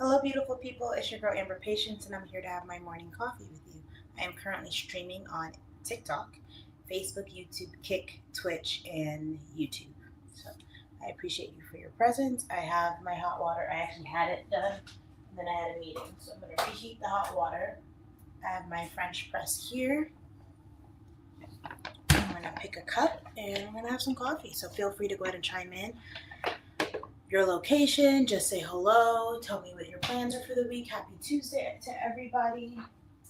Hello, beautiful people. It's your girl Amber Patience, and I'm here to have my morning coffee with you. I am currently streaming on TikTok, Facebook, YouTube, Kick, Twitch, and YouTube. So I appreciate you for your presence. I have my hot water. I actually had it done, and then I had a meeting. So I'm going to reheat the hot water. I have my French press here. I'm going to pick a cup, and I'm going to have some coffee. So feel free to go ahead and chime in your location, just say hello, tell me what your plans are for the week. Happy Tuesday to everybody.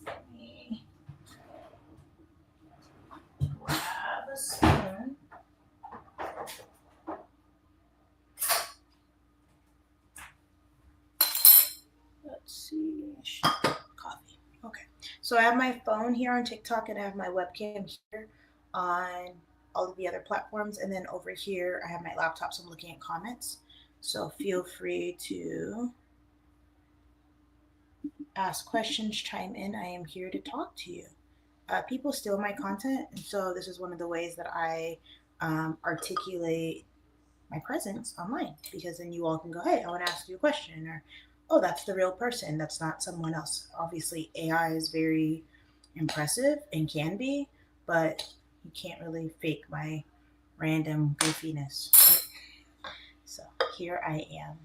Let me grab a spoon. Let's see. Coffee. Okay. So I have my phone here on TikTok and I have my webcam here on all of the other platforms. And then over here, I have my laptop, so I'm looking at comments. So feel free to ask questions, chime in. I am here to talk to you. People steal my content, and so this is one of the ways that I articulate my presence online because then you all can go, hey, I want to ask you a question, or oh, that's the real person, that's not someone else. Obviously, AI is very impressive and can be, but you can't really fake my random goofiness, right? So here I am.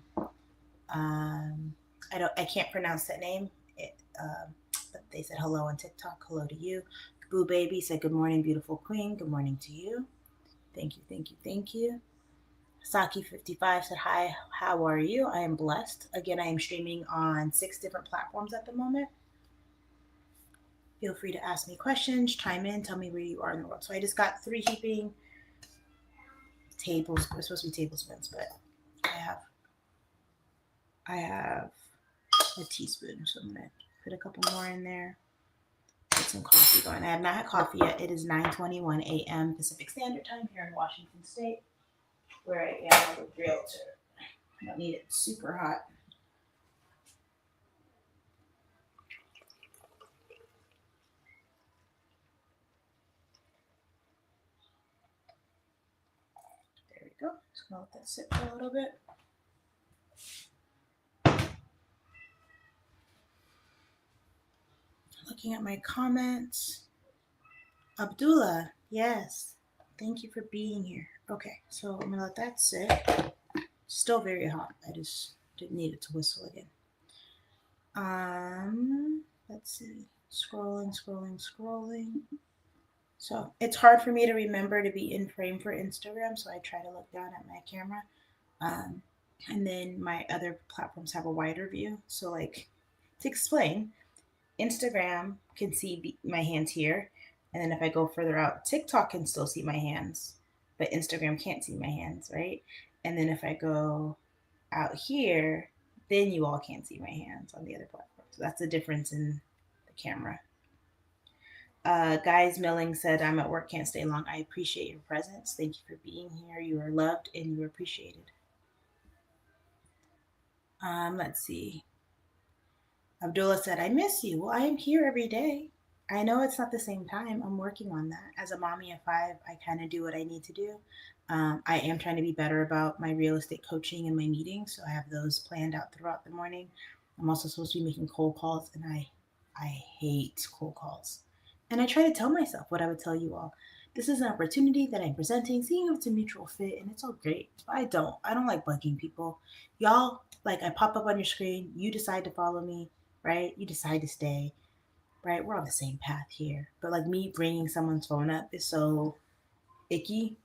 I can't pronounce that name. But they said hello on TikTok. Hello to you. Boo Baby said good morning, beautiful queen. Good morning to you. Thank you, thank you, thank you. Saki55 said hi. How are you? I am blessed. Again, I am streaming on 6 different platforms at the moment. Feel free to ask me questions, chime in, tell me where you are in the world. So I just got 3 heaping tables. They're supposed to be tablespoons, but I have a teaspoon, so I'm gonna put a couple more in there. Get some coffee going. I have not had coffee yet. It is 9:21 a.m. Pacific Standard Time here in Washington State, where I am a realtor. I don't need it super hot. There we go. Just gonna let that sit for a little bit. Looking at my comments. Abdullah, yes. Thank you for being here. Okay, so I'm gonna let that sit. Still very hot. I just didn't need it to whistle again. Let's see. Scrolling, scrolling, scrolling. So it's hard for me to remember to be in frame for Instagram, so I try to look down at my camera. Um, and then my other platforms have a wider view. So, like, to explain, Instagram can see my hands here, and then if I go further out, TikTok can still see my hands, but Instagram can't see my hands, right? And then if I go out here, then you all can't see my hands on the other platform. So that's the difference in the camera. Guys Milling said, I'm at work, can't stay long. I appreciate your presence. Thank you for being here. You are loved and you are appreciated. Let's see. Abdullah said, I miss you. Well, I am here every day. I know it's not the same time. I'm working on that. As a mommy of 5, I kind of do what I need to do. I am trying to be better about my real estate coaching and my meetings, so I have those planned out throughout the morning. I'm also supposed to be making cold calls, and I hate cold calls. And I try to tell myself what I would tell you all. This is an opportunity that I'm presenting, seeing if it's a mutual fit, and it's all great. But I don't. I don't like bugging people. Y'all, like, I pop up on your screen, you decide to follow me, right? You decide to stay, right? We're on the same path here. But like me bringing someone's phone up is so icky.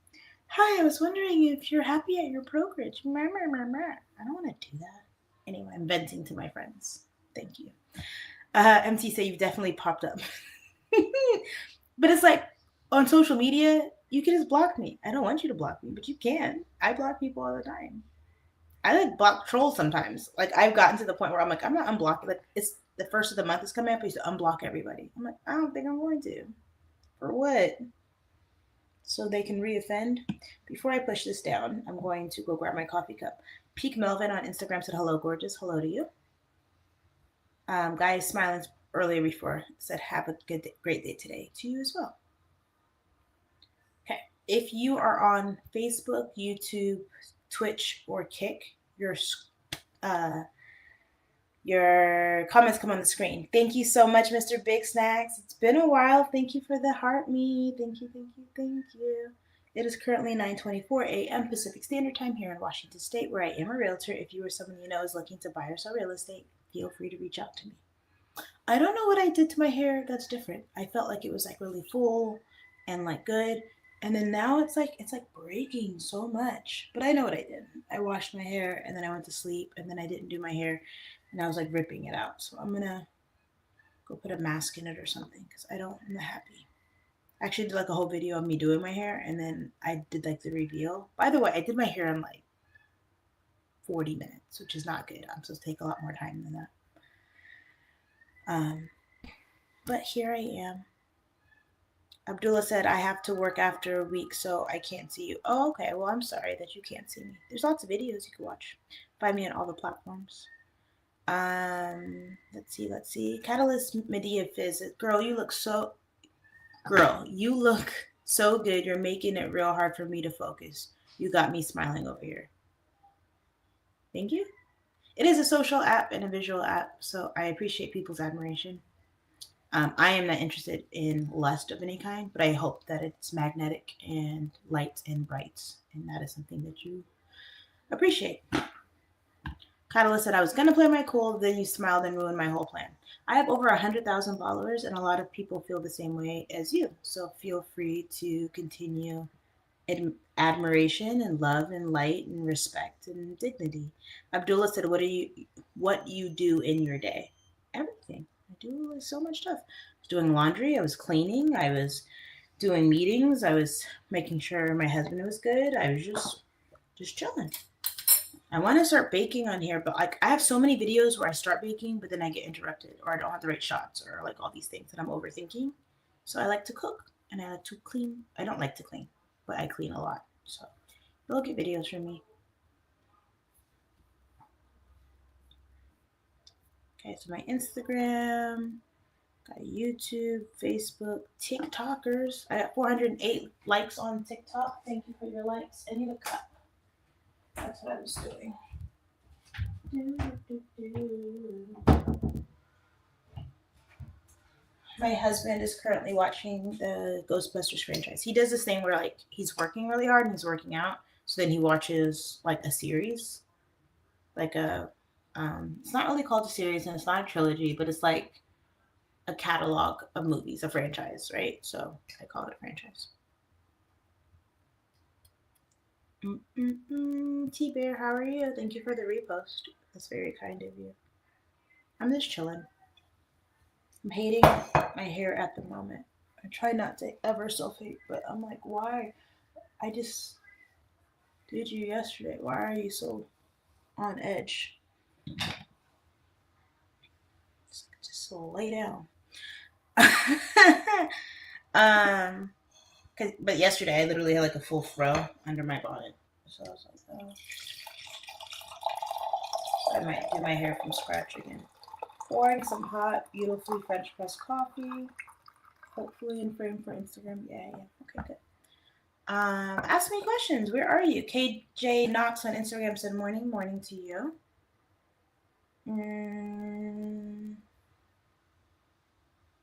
Hi, I was wondering if you're happy at your brokerage. I don't want to do that. Anyway, I'm venting to my friends. Thank you. MT say you've definitely popped up. But it's like on social media, you can just block me. I don't want you to block me, but you can. I block people all the time. I like block trolls sometimes. Like I've gotten to the point where I'm like, I'm not unblocking. Like it's the first of the month is coming up. I used to unblock everybody. I'm like, I don't think I'm going to. For what? So they can reoffend. Before I push this down, I'm going to go grab my coffee cup. Peak Melvin on Instagram said, hello, gorgeous. Hello to you. Guy smiling earlier before said, have a great day today to you as well. Okay. If you are on Facebook, YouTube, Twitch, or Kick, your Your comments come on the screen. Thank you so much, Mr. Big Snacks. It's been a while. Thank you for the heart me. Thank you, thank you, thank you. It is currently 9:24 a.m. Pacific Standard Time here in Washington State, where I am a realtor. If you or someone you know is looking to buy or sell real estate, feel free to reach out to me. I don't know what I did to my hair that's different. I felt like it was like really full and like good. And then now it's like breaking so much. But I know what I did. I washed my hair and then I went to sleep and then I didn't do my hair and I was like ripping it out. So I'm gonna go put a mask in it or something because I'm not happy. I actually did like a whole video of me doing my hair and then I did like the reveal. By the way, I did my hair in like 40 minutes, which is not good. I'm supposed to take a lot more time than that. Um, but here I am. Abdullah said, I have to work after a week, so I can't see you. Oh, okay. Well, I'm sorry that you can't see me. There's lots of videos you can watch. Find me on all the platforms. Let's see. Catalyst Medea Fizz. Girl, you look so good. You're making it real hard for me to focus. You got me smiling over here. Thank you. It is a social app and a visual app, so I appreciate people's admiration. I am not interested in lust of any kind, but I hope that it's magnetic and light and bright, and that is something that you appreciate. Catalyst said, I was going to play my cool, then you smiled and ruined my whole plan. I have over 100,000 followers, and a lot of people feel the same way as you. So feel free to continue admiration and love and light and respect and dignity. Abdullah said, what you do in your day? Everything. I do so much stuff. I was doing laundry, I was cleaning, I was doing meetings, I was making sure my husband was good. I was just chilling. I want to start baking on here, but like I have so many videos where I start baking, but then I get interrupted or I don't have the right shots or like all these things that I'm overthinking. So I like to cook and I like to clean. I don't like to clean, but I clean a lot. So you'll get videos from me. Okay, so my Instagram, got YouTube, Facebook, TikTokers. I got 408 likes on TikTok. Thank you for your likes. I need a cup. That's what I was doing. My husband is currently watching the Ghostbusters franchise. He does this thing where like he's working really hard and he's working out, so then he watches like a series, like it's not really called a series and it's not a trilogy, but it's like a catalog of movies, a franchise, right? So I call it a franchise. T-Bear, how are you? Thank you for the repost. That's very kind of you. I'm just chilling. I'm hating my hair at the moment. I try not to ever self-hate, but I'm like, why? I just did you yesterday. Why are you so on edge? Just lay down. But yesterday I literally had like a full fro under my bonnet, so I was like, oh. I might do my hair from scratch again. Pouring some hot, beautifully French press coffee. Hopefully in frame for Instagram. Yeah. Okay, good. Ask me questions. Where are you? KJ Knox on Instagram said morning to you.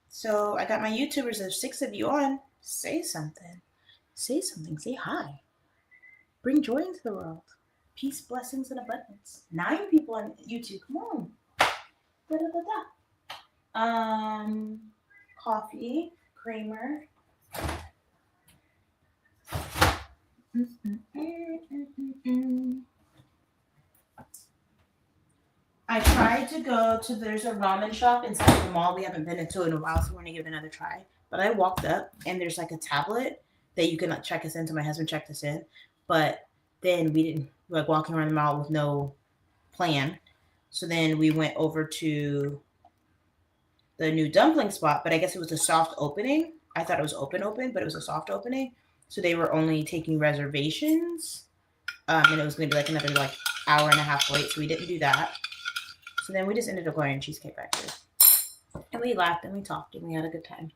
So I got my YouTubers. There's 6 of you on. Say something. Say hi. Bring joy into the world. Peace, blessings, and abundance. 9 people on YouTube. Come on. Coffee, creamer. I tried to go to, there's a ramen shop inside the mall we haven't been into in a while, so we're gonna give it another try. But I walked up and there's like a tablet that you can like check us in. So my husband checked us in, but then we didn't like walking around the mall with no plan. So then we went over to the new dumpling spot, but I guess it was a soft opening. I thought it was open, but it was a soft opening. So they were only taking reservations, and it was going to be like another like hour and a half wait. So we didn't do that. So then we just ended up going to Cheesecake Factory, and we laughed and we talked and we had a good time.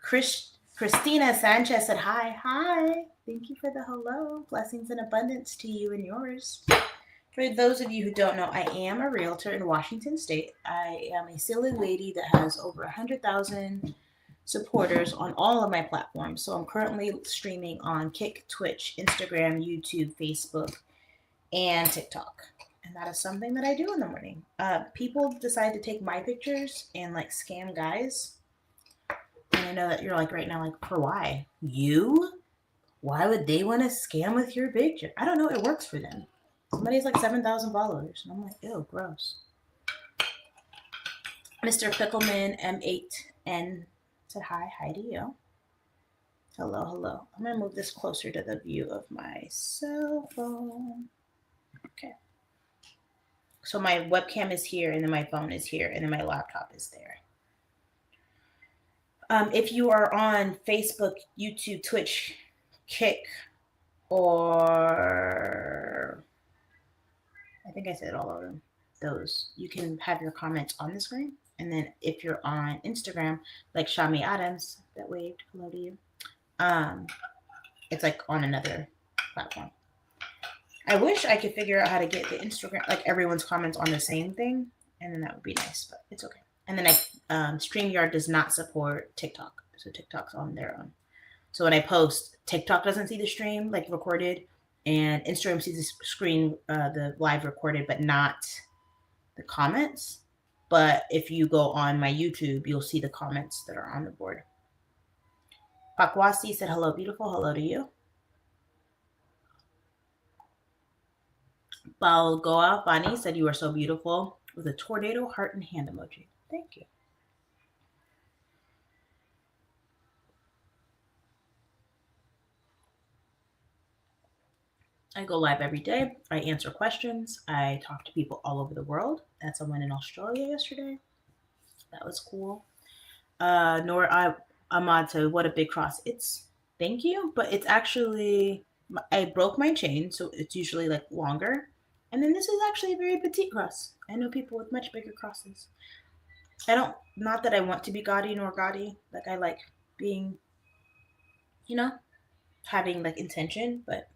Christina Sanchez said hi. Thank you for the hello. Blessings and abundance to you and yours. For those of you who don't know, I am a realtor in Washington State. I am a silly lady that has over 100,000 supporters on all of my platforms. So I'm currently streaming on Kick, Twitch, Instagram, YouTube, Facebook, and TikTok. And that is something that I do in the morning. People decide to take my pictures and like scam guys. And I know that you're like right now, like, for why? You? Why would they want to scam with your picture? I don't know. It works for them. Somebody's like 7,000 followers. And I'm like, ew, gross. Mr. Pickleman M8N said hi. Hi to you. Hello, hello. I'm going to move this closer to the view of my cell phone. Okay. So my webcam is here, and then my phone is here, and then my laptop is there. If you are on Facebook, YouTube, Twitch, Kick, or I think I said all of them, those, you can have your comments on the screen. And then if you're on Instagram, like Shami Adams, that waved hello to you, it's like on another platform. I wish I could figure out how to get the Instagram, like everyone's comments on the same thing, and then that would be nice, but it's okay. And then StreamYard does not support TikTok, so TikTok's on their own. So when I post, TikTok doesn't see the stream like recorded, and Instagram sees the screen, the live recorded, but not the comments. But if you go on my YouTube, you'll see the comments that are on the board. Pakwasi said, hello, beautiful. Hello to you. Balgoa Bani said, you are so beautiful, with a tornado heart and hand emoji. Thank you. I go live every day. I answer questions. I talk to people all over the world. That's someone in Australia yesterday. That was cool. Nora Ahmad said, what a big cross. It's, thank you, but it's actually, I broke my chain, so it's usually like longer. And then this is actually a very petite cross. I know people with much bigger crosses. Not that I want to be gaudy nor gaudy. Like, I like being, having like intention, but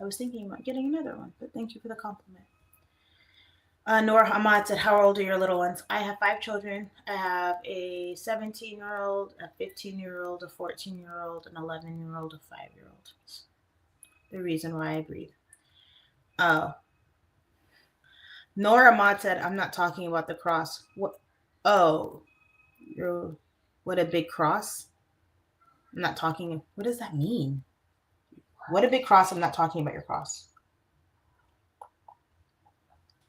I was thinking about getting another one, but thank you for the compliment. Noor Ahmad said, how old are your little ones? I have 5 children. I have a 17-year-old, a 15-year-old, a 14-year-old, an 11-year-old, a 5-year-old. The reason why I breathe. Oh. Noor Ahmad said, I'm not talking about the cross. What? Oh. What a big cross? I'm not talking. What does that mean? What a big cross. I'm not talking about your cross.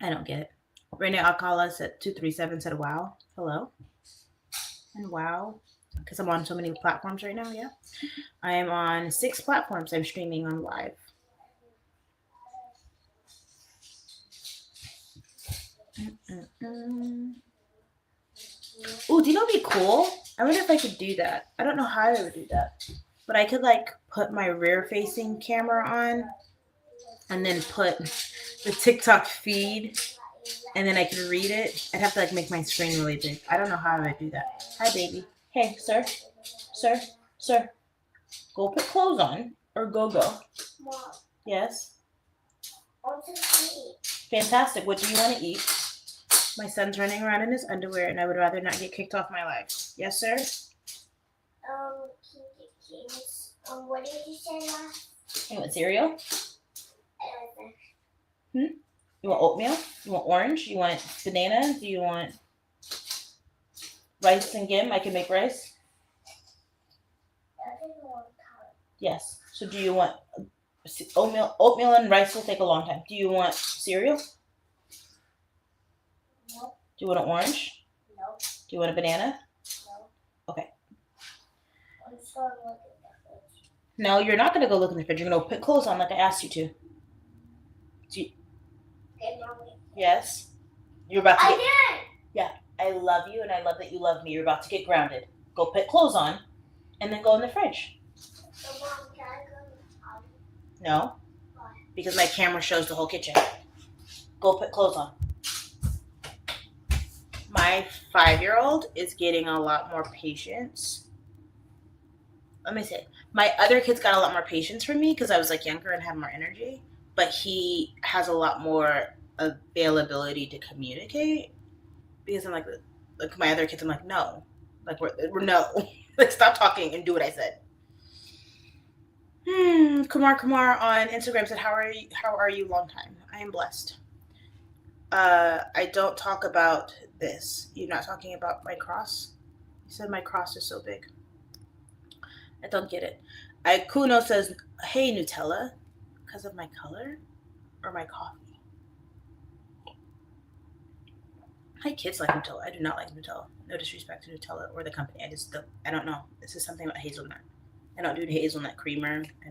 I don't get it. Renee Alcala said 237 said, wow. Hello. And wow. Because I'm on so many platforms right now, yeah. I am on 6 platforms I'm streaming on live. Oh, do you know what would be cool? I wonder if I could do that. I don't know how I would do that. But I could like put my rear facing camera on and then put the TikTok feed and then I could read it. I'd have to like make my screen really big. I don't know how I would do that. Hi, baby. Hey, sir. Sir. Go put clothes on or go. Mom. Yes. What's to eat? Fantastic. What do you want to eat? My son's running around in his underwear and I would rather not get kicked off my life. Yes, sir? What did you say last? You want cereal? You want oatmeal? You want orange? You want banana? Do you want rice and gim? I can make rice. I didn't want carrot. Yes. So do you want oatmeal? Oatmeal and rice will take a long time. Do you want cereal? No. Do you want an orange? No. Do you want a banana? No. Okay. I'm just going to look at the fridge. No, you're not going to go look in the fridge. You're going to put clothes on like I asked you to. Okay, Mommy. Yes. You're about to get... I did! Yeah. I love you and I love that you love me. You're about to get grounded. Go put clothes on and then go in the fridge. So, Mom, can I go in the potty? No. Why? Because my camera shows the whole kitchen. Go put clothes on. My 5-year-old is getting a lot more patience. Let me say, my other kids got a lot more patience from me because I was like younger and had more energy. but he has a lot more availability to communicate because I'm like my other kids, I'm like, no, like we're no, like stop talking and do what I said. Kumar on Instagram said, how are you? Long time. I am blessed. I don't talk about this. You're not talking about my cross? You said my cross is so big. I don't get it. Kuno says, hey, Nutella, because of my color or my coffee? My kids like Nutella. I do not like Nutella. No disrespect to Nutella or the company. I don't know. This is something about hazelnut. I don't do hazelnut creamer. I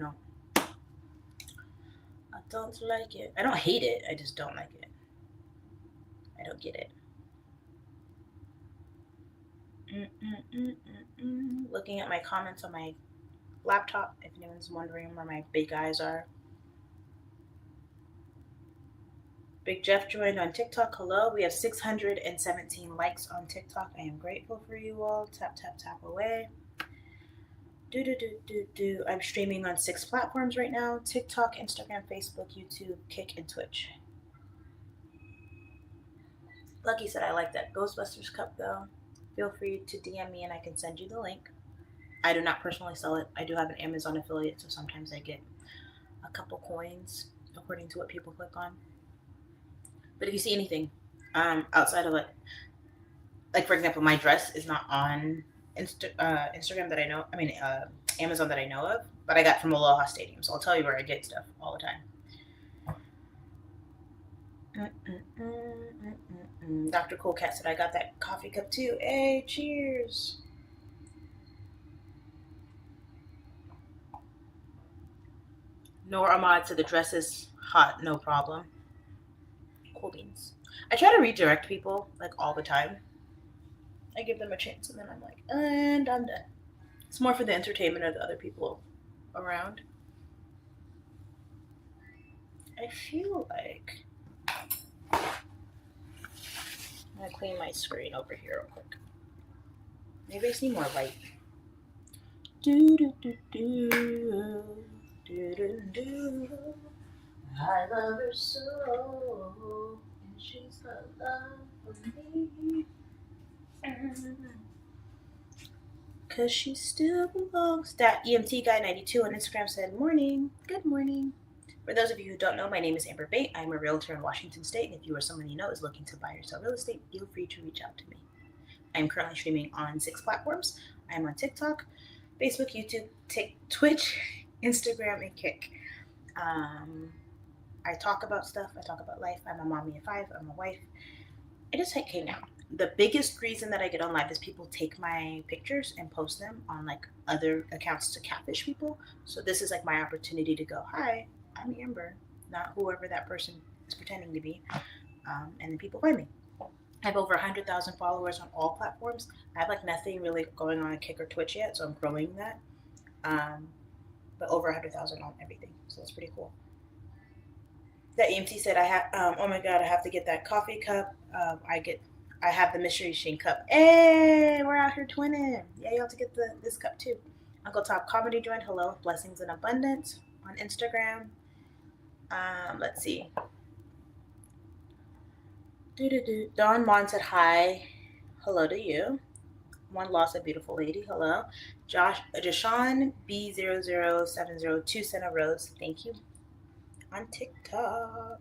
don't like it. I don't hate it. I just don't like it. I don't get it. Looking at my comments on my laptop, if anyone's wondering where my big eyes are. Big Jeff joined on TikTok. Hello. We have 617 likes on TikTok. I am grateful for you all. Tap, tap, tap away. I'm streaming on 6 platforms right now: TikTok, Instagram, Facebook, YouTube, Kick, and Twitch. Lucky said, I like that Ghostbusters cup though. Feel free to DM me and I can send you the link. I do not personally sell it. I do have an Amazon affiliate, so sometimes I get a couple coins according to what people click on. But if you see anything outside of like for example, my dress is not on Instagram that I know. I mean, Amazon that I know of, but I got from Aloha Stadium, so I'll tell you where I get stuff all the time. Dr. Cool Cat said, I got that coffee cup too. Hey, cheers. Noor Ahmad said the dress is hot, no problem. Cool beans. I try to redirect people like all the time. I give them a chance and then I'm like, and I'm done. It's more for the entertainment of the other people around. I feel like I'm gonna clean my screen over here real quick. Maybe I just need more light. Do do do do do do do. I love her so, and she's the love of me. 'Cause she still belongs. That EMT guy 92 on Instagram said, morning. Good morning. For those of you who don't know, my name is Amber Bate. I'm a realtor in Washington State, and if you or someone you know is looking to buy or sell real estate, feel free to reach out to me. I'm currently streaming on 6 platforms. I'm on TikTok, Facebook, YouTube, Twitch, Instagram, and Kick. I talk about stuff. I talk about life. I'm a mommy of 5. I'm a wife. I just hang out. The biggest reason that I get on live is people take my pictures and post them on like other accounts to catfish people. So this is like my opportunity to go, hi, I'm Amber, not whoever that person is pretending to be. And then people find me. I have over 100,000 followers on all platforms. I have like nothing really going on Kick or Twitch yet, so I'm growing that. But over 100,000 on everything, so that's pretty cool. That EMT said, I have, oh my God, I have to get that coffee cup. I have the Mystery Machine cup. Hey, we're out here twinning. Yeah, you have to get this cup too. Uncle Top Comedy joined. Hello, blessings and abundance on Instagram. Let's see. Dawn Mon said hi. Hello to you. One lost a beautiful lady. Hello. Jashawn B00702 sent a rose. Thank you. On TikTok.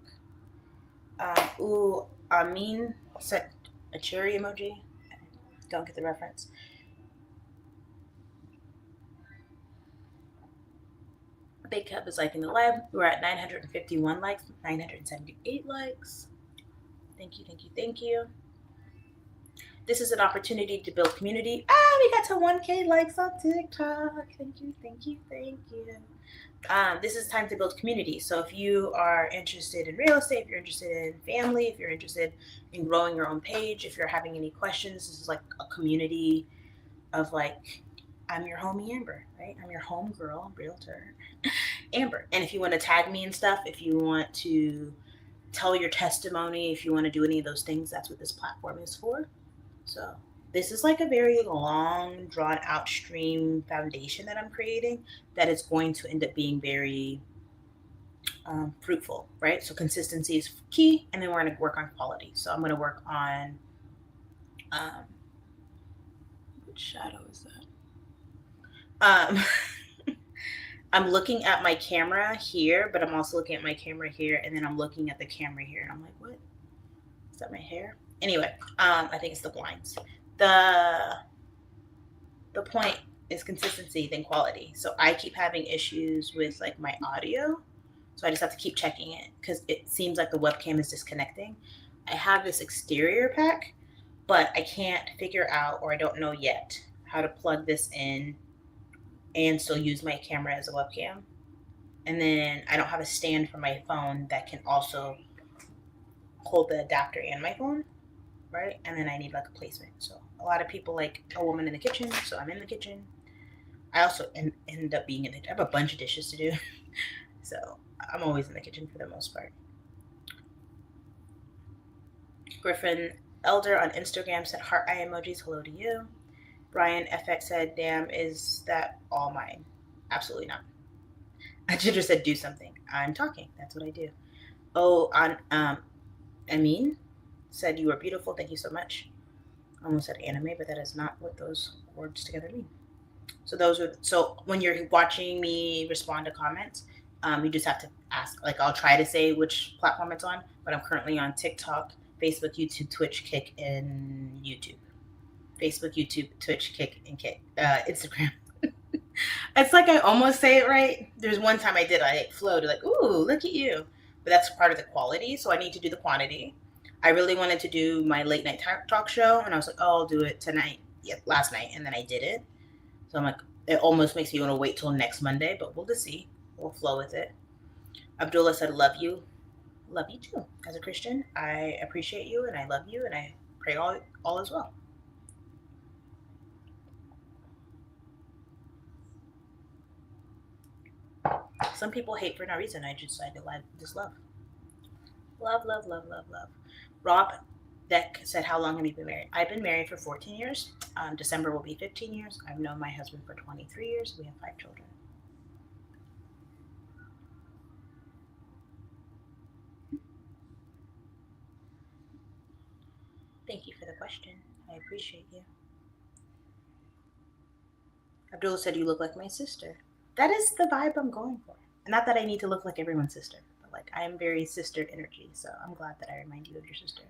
Amin sent a cherry emoji. Don't get the reference. Big Cup is liking the live. We're at 951 likes, 978 likes. Thank you. This is an opportunity to build community. We got to 1K likes on TikTok. Thank you. This is time to build community. So if you are interested in real estate, if you're interested in family, if you're interested in growing your own page, if you're having any questions, this is like a community of like, I'm your homie Amber, right? I'm your home girl, realtor, Amber. And if you want to tag me and stuff, if you want to tell your testimony, if you want to do any of those things, that's what this platform is for. So this is like a very long, drawn out stream foundation that I'm creating that is going to end up being very fruitful, right? So consistency is key, and then we're going to work on quality. So I'm going to work on which shadow is that? I'm looking at my camera here, but I'm also looking at my camera here, and then I'm looking at the camera here, and I'm like, what? Is that my hair? Anyway, I think it's the blinds. The point is consistency than quality. So I keep having issues with like my audio. So I just have to keep checking it because it seems like the webcam is disconnecting. I have this exterior pack, but I can't figure out, or I don't know yet, how to plug this in and still use my camera as a webcam. And then I don't have a stand for my phone that can also hold the adapter and my phone, right? And then I need like a placement. So a lot of people like a woman in the kitchen, so I'm in the kitchen. I also end up being in it. I have a bunch of dishes to do, so I'm always in the kitchen for the most part. Griffin Elder on Instagram said heart eye emojis. Hello to you. Brian FX said, "Damn, is that all mine?" Absolutely not. Ginger said, "Do something." I'm talking. That's what I do. Oh, on Amin said, "You are beautiful. Thank you so much." I almost said anime, but that is not what those words together mean. So when you're watching me respond to comments, you just have to ask. Like I'll try to say which platform it's on, but I'm currently on TikTok, Facebook, YouTube, Twitch, Kick, and YouTube. Facebook, YouTube, Twitch, Kick, and Instagram. It's like I almost say it right. There's one time I did, I flowed like, ooh, look at you. But that's part of the quality, so I need to do the quantity. I really wanted to do my late night talk show, and I was like, oh, I'll do it tonight, last night, and then I did it. So I'm like, it almost makes me want to wait till next Monday, but we'll just see. We'll flow with it. Abdullah said, love you. Love you too. As a Christian, I appreciate you, and I love you, and I pray all as well. Some people hate for no reason. I just decided to just love. Love, love, love, love, love. Rob Deck said, how long have you been married? I've been married for 14 years. December will be 15 years. I've known my husband for 23 years. We have 5 children. Thank you for the question. I appreciate you. Abdullah said, you look like my sister. That is the vibe I'm going for. Not that I need to look like everyone's sister, but like I am very sister energy. So I'm glad that I remind you of your sister.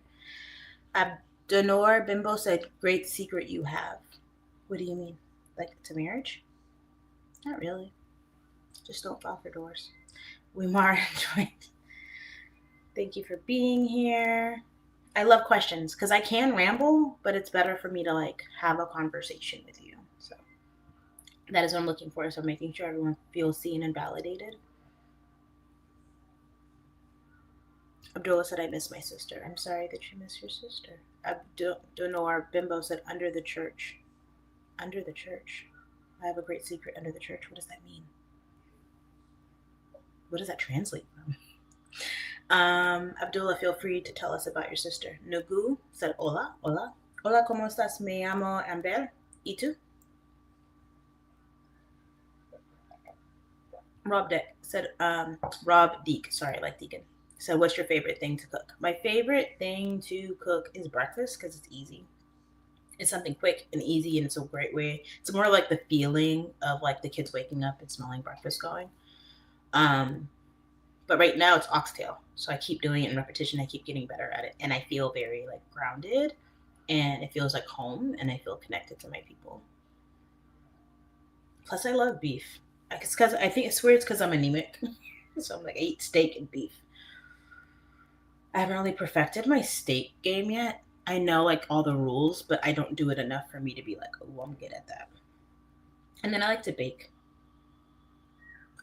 Denor Bimbo said, great secret you have. What do you mean? Like to marriage? Not really. Just don't fall for doors. Wimar enjoyed. Thank you for being here. I love questions because I can ramble, but it's better for me to like have a conversation with you. So that is what I'm looking for. So making sure everyone feels seen and validated. Abdullah said, I miss my sister. I'm sorry that you miss your sister. Abdullah Bimbo said, under the church. Under the church. I have a great secret under the church. What does that mean? What does that translate from? Abdullah, feel free to tell us about your sister. Nugu said, hola, hola. Hola, ¿cómo estás? Me llamo Amber. ¿Y tú? Rob Deck said, Rob Deek, sorry, like Deacon. So what's your favorite thing to cook? My favorite thing to cook is breakfast because it's easy. It's something quick and easy, and it's a great way. It's more like the feeling of like the kids waking up and smelling breakfast going. But right now it's oxtail. So I keep doing it in repetition. I keep getting better at it. And I feel very like grounded, and it feels like home, and I feel connected to my people. Plus I love beef. It's because I think it's weird. It's because I'm anemic. So I'm like, I eat steak and beef. I haven't really perfected my steak game yet. I know like all the rules, but I don't do it enough for me to be like, oh, I'm good at that. And then I like to bake.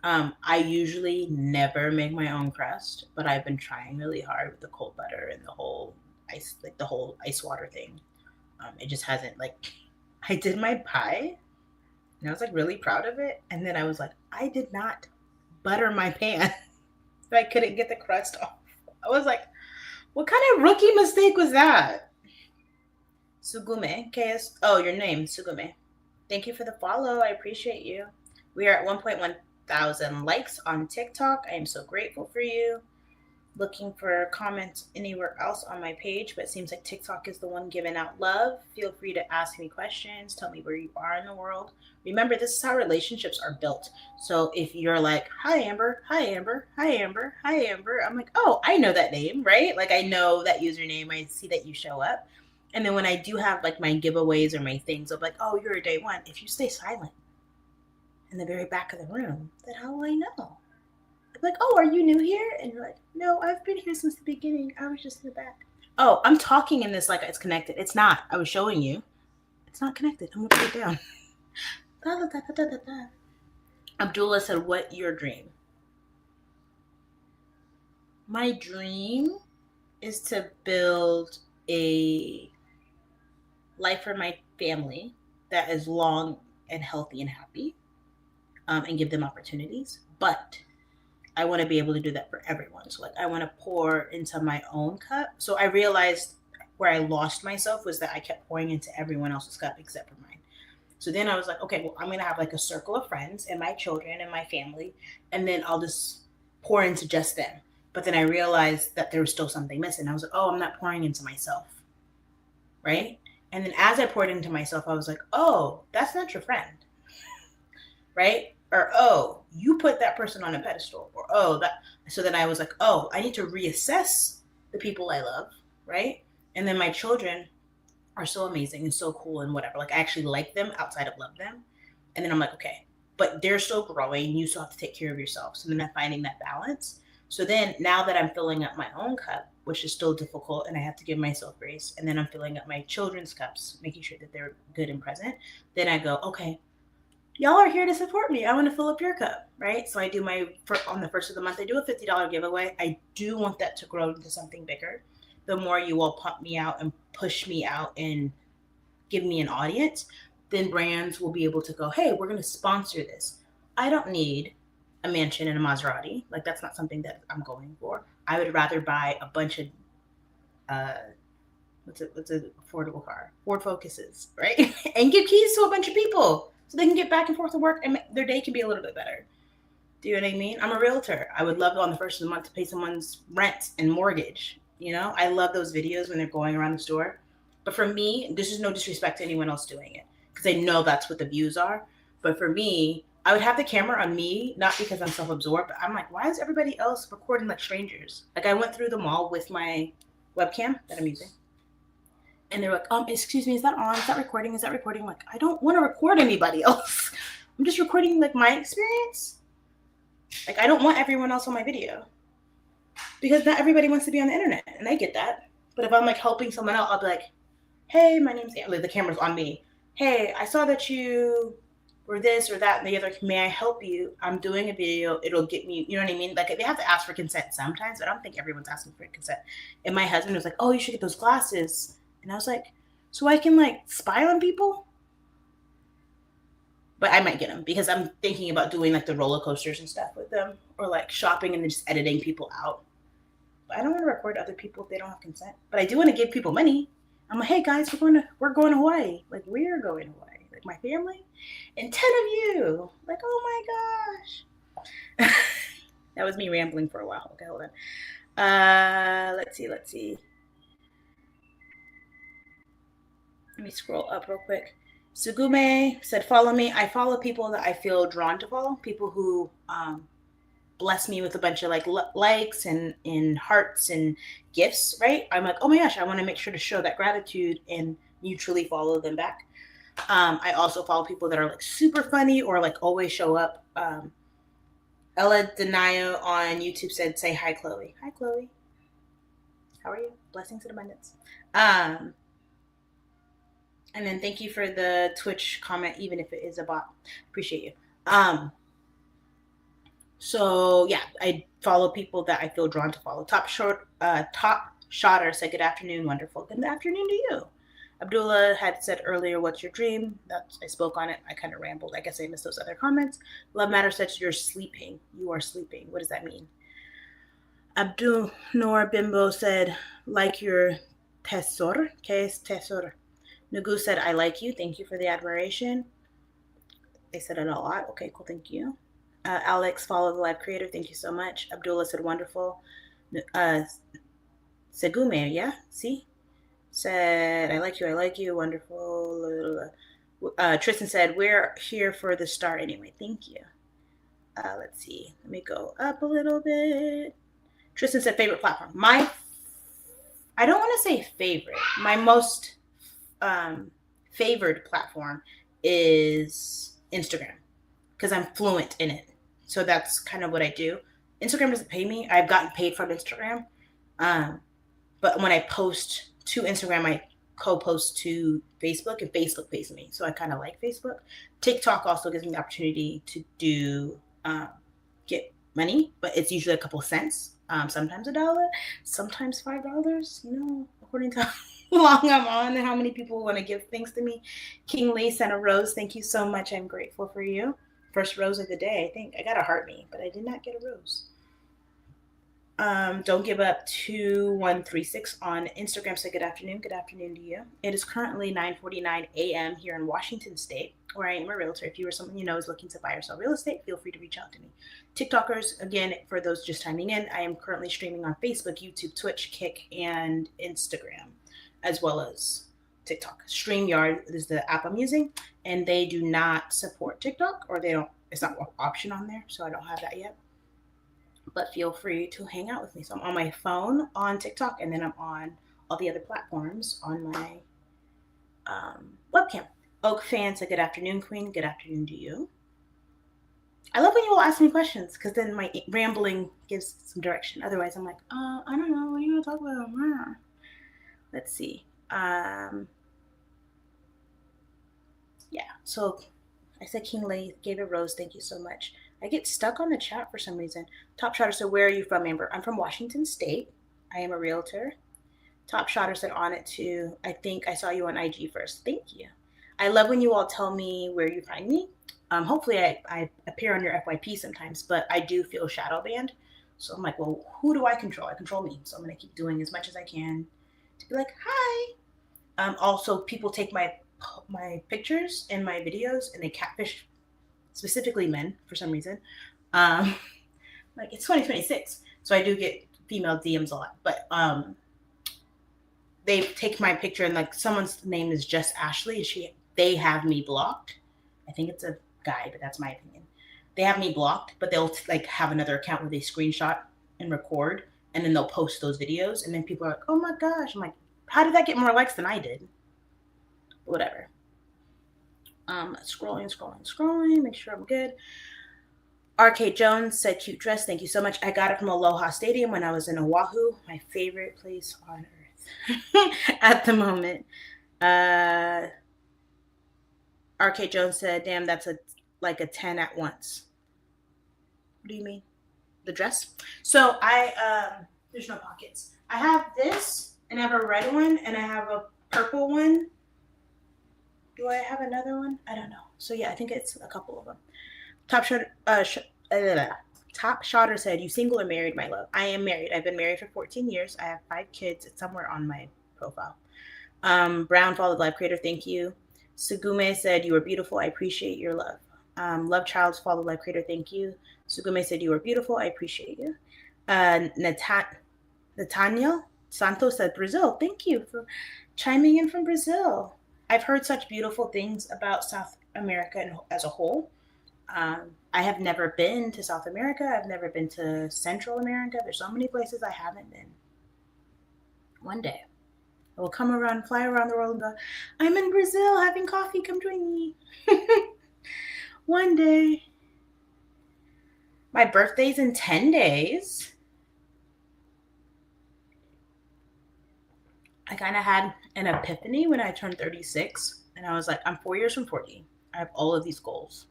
I usually never make my own crust, but I've been trying really hard with the cold butter and the whole ice water thing. It just hasn't like. I did my pie, and I was like really proud of it, and then I was like, I did not butter my pan. I couldn't get the crust off. I was like, what kind of rookie mistake was that? Sugume, KS. Oh, your name, Sugume. Thank you for the follow. I appreciate you. We are at 1.1 1,000 likes on TikTok. I am so grateful for you. Looking for comments anywhere else on my page, but it seems like TikTok is the one giving out love. Feel free to ask me questions. Tell me where you are in the world. Remember, this is how relationships are built. So if you're like, hi, Amber, hi, Amber, hi, Amber, hi, Amber, I'm like, oh, I know that name, right? Like, I know that username. I see that you show up. And then when I do have like my giveaways or my things, I'm like, oh, you're a day one. If you stay silent in the very back of the room, then how will I know? Like, oh, are you new here? And you're like, no, I've been here since the beginning. I was just in the back. Oh, I'm talking in this like it's connected. It's not. I was showing you. It's not connected. I'm going to put it down. Da, da, da, da, da, da. Abdullah said, what your dream? My dream is to build a life for my family that is long and healthy and happy, and give them opportunities. But I want to be able to do that for everyone. So like I want to pour into my own cup. So I realized where I lost myself was that I kept pouring into everyone else's cup except for mine. So then I was like, okay, well, I'm going to have like a circle of friends and my children and my family, and then I'll just pour into just them. But then I realized that there was still something missing. I was like, oh, I'm not pouring into myself. Right? And then as I poured into myself, I was like, oh, that's not your friend. Right? Or, oh, you put that person on a pedestal. Or, oh, that. So then I was like, oh, I need to reassess the people I love. Right? And then my children are so amazing and so cool and whatever. Like I actually like them outside of love them. And then I'm like, okay, but they're still growing. You still have to take care of yourself. So then I'm finding that balance. So then now that I'm filling up my own cup, which is still difficult and I have to give myself grace, and then I'm filling up my children's cups, making sure that they're good and present, then I go, okay, y'all are here to support me. I want to fill up your cup, right? So I do on the first of the month, I do a $50 giveaway. I do want that to grow into something bigger. The more you all pump me out and push me out and give me an audience, then brands will be able to go, hey, we're going to sponsor this. I don't need a mansion and a Maserati. Like that's not something that I'm going for. I would rather buy a bunch of what's an affordable car? Ford Focuses, right? And give keys to a bunch of people so they can get back and forth to work and their day can be a little bit better. Do you know what I mean? I'm a realtor. I would love on the first of the month to pay someone's rent and mortgage. You know, I love those videos when they're going around the store. But for me, this is no disrespect to anyone else doing it because I know that's what the views are. But for me, I would have the camera on me, not because I'm self-absorbed, but I'm like, why is everybody else recording like strangers? Like I went through the mall with my webcam that I'm using. And they're like, excuse me, is that on? Is that recording? Is that recording? I'm like, I don't want to record anybody else. I'm just recording like my experience. Like I don't want everyone else on my video. Because not everybody wants to be on the internet, and I get that. But if I'm like helping someone else, I'll be like, hey, my name's Anne. Like, the camera's on me. Hey, I saw that you were this or that and the other. May I help you? I'm doing a video. It'll get me, you know what I mean? Like they have to ask for consent sometimes, but I don't think everyone's asking for consent. And my husband was like, oh, you should get those glasses. And I was like, so I can like spy on people? But I might get them because I'm thinking about doing like the roller coasters and stuff with them, or like shopping and then just editing people out. But I don't want to record other people if they don't have consent. But I do want to give people money. I'm like, hey guys, we're going to Hawaii. Like we're going to Hawaii. Like my family and 10 of you. Like, oh my gosh. That was me rambling for a while. Okay, hold on. Let's see. Let me scroll up real quick. Sugume said, follow me. I follow people that I feel drawn to follow. People who bless me with a bunch of like likes and hearts and gifts, right? I'm like, oh my gosh, I want to make sure to show that gratitude and mutually follow them back. I also follow people that are like super funny or like always show up. Ella Denayo on YouTube said, say hi, Chloe. Hi, Chloe. How are you? Blessings and abundance. And then thank you for the Twitch comment, even if it is a bot. Appreciate you. So yeah, I follow people that I feel drawn to follow. Top Shotter said, good afternoon, wonderful. Good afternoon to you. Abdullah had said earlier, what's your dream? I spoke on it. I kind of rambled. I guess I missed those other comments. Love Matter said, you're sleeping. You are sleeping. What does that mean? Abdul Noor Bimbo said, like your tesor. ¿Qué es tesor? Nagu said, I like you. Thank you for the admiration. They said it a lot. Okay, cool. Thank you. Alex, follow the live creator. Thank you so much. Abdullah said wonderful. Uh, Segume, yeah, see? Said, I like you, I like you, wonderful. Tristan said, we're here for the start anyway. Thank you. Let's see. Let me go up a little bit. Tristan said, favorite platform. I don't want to say favorite. My most favored platform is Instagram because I'm fluent in it. So that's kind of what I do. Instagram doesn't pay me. I've gotten paid from Instagram. But when I post to Instagram, I co-post to Facebook, and Facebook pays me. So I kind of like Facebook. TikTok also gives me the opportunity to do get money, but it's usually a couple cents. Sometimes $1, sometimes $5. You know, according to how long I'm on and how many people want to give things to me. King Lee sent a rose. Thank you so much. I'm grateful for you. First rose of the day. I think I got a heart me, but I did not get a rose. Don't give up 2136 on Instagram. Say good afternoon. Good afternoon to you. It is currently 9:49 a.m. here in Washington State, where I am a realtor. If you or someone you know is looking to buy or sell real estate, feel free to reach out to me. TikTokers, again, for those just chiming in, I am currently streaming on Facebook, YouTube, Twitch, Kick, and Instagram, as well as TikTok. StreamYard is the app I'm using, and they do not support TikTok, or they don't. It's not an option on there, so I don't have that yet. But feel free to hang out with me. So I'm on my phone on TikTok, and then I'm on all the other platforms on my webcam. Oak fan said, good afternoon, Queen. Good afternoon to you. I love when you all ask me questions because then my rambling gives some direction. Otherwise, I'm like, I don't know. What are you going to talk about? Let's see. Yeah, so I said King Lay gave a rose. Thank you so much. I get stuck on the chat for some reason. Top Shotter said, where are you from, Amber? I'm from Washington State. I am a realtor. Top Shotter said, on it too. I think I saw you on IG first. Thank you. I love when you all tell me where you find me. Hopefully I appear on your FYP sometimes, but I do feel shadow banned. So I'm like, well, who do I control? I control me. So I'm going to keep doing as much as I can to be like, hi. Also, people take my pictures and my videos and they catfish specifically men for some reason. Like it's 2026, so I do get female DMs a lot, but they take my picture and like someone's name is just Ashley, and they have me blocked. I think it's a guy, but that's my opinion. They have me blocked, but they'll like have another account where they screenshot and record, and then they'll post those videos, and then people are like, "Oh my gosh!" I'm like, "How did that get more likes than I did?" Whatever. Scrolling, make sure I'm good. RK Jones said, cute dress. Thank you so much. I got it from Aloha Stadium when I was in Oahu, my favorite place on earth at the moment. RK Jones said, damn, that's like a 10 at once. What do you mean? The dress? So there's no pockets. I have this, and I have a red one, and I have a purple one. Do I have another one? I don't know. So yeah, I think it's a couple of them. Top Shotter said, you single or married, my love? I am married. I've been married for 14 years. I have 5 kids. It's somewhere on my profile. Brown followed live creator. Thank you. Sugume said, you are beautiful. I appreciate your love. Love Childs followed live creator. Thank you. Sugume said, you are beautiful. I appreciate you. Nathaniel Santos said, Brazil. Thank you for chiming in from Brazil. I've heard such beautiful things about South America as a whole. I have never been to South America. I've never been to Central America. There's so many places I haven't been. One day, I will come around, fly around the world and go, I'm in Brazil having coffee. Come join me. One day. My birthday's in 10 days. I kind of had an epiphany when I turned 36. And I was like, I'm 4 years from 40. I have all of these goals.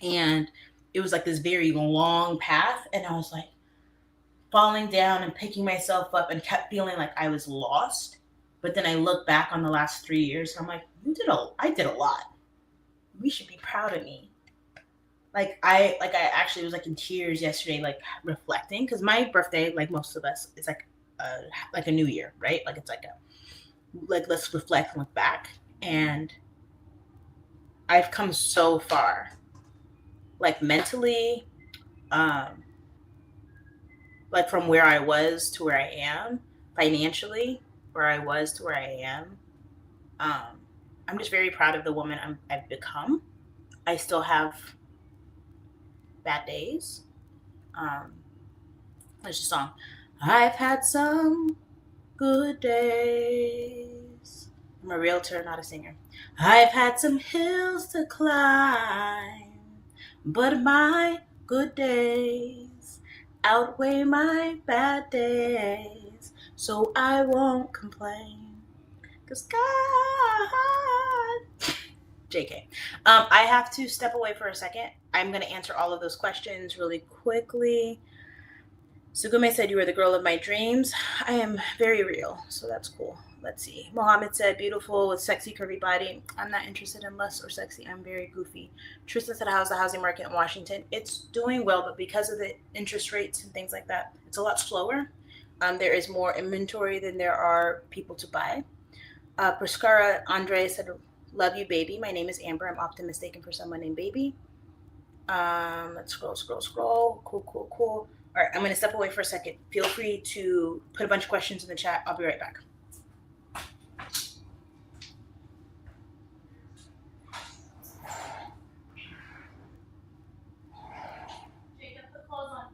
And it was like this very long path. And I was like falling down and picking myself up and kept feeling like I was lost. But then I look back on the last 3 years and I'm like, I did a lot. We should be proud of me. I actually was like in tears yesterday, like reflecting, because my birthday, like most of us, is like a new year, right? Like it's like let's reflect and look back. And I've come so far. like mentally, um, like from where I was to where I am, financially, where I was to where I am. Um, I'm just very proud of the woman I've become. I still have bad days. Um, there's a song. I've had some good days. I'm a realtor, not a singer. I've had some hills to climb, but my good days outweigh my bad days, so I won't complain. Cause God, JK. I have to step away for a second. I'm going to answer all of those questions really quickly. Sugume said, "You are the girl of my dreams." I am very real, so that's cool. Let's see. Mohammed said, "Beautiful with sexy, curvy body." I'm not interested in lust or sexy. I'm very goofy. Tristan said, "How's the housing market in Washington?" It's doing well, but because of the interest rates and things like that, it's a lot slower. There is more inventory than there are people to buy. Prescara Andre said, "Love you, baby. My name is Amber. I'm often mistaken for someone named Baby." Let's scroll. Cool. All right, I'm going to step away for a second. Feel free to put a bunch of questions in the chat. I'll be right back. Jacob, put clothes on.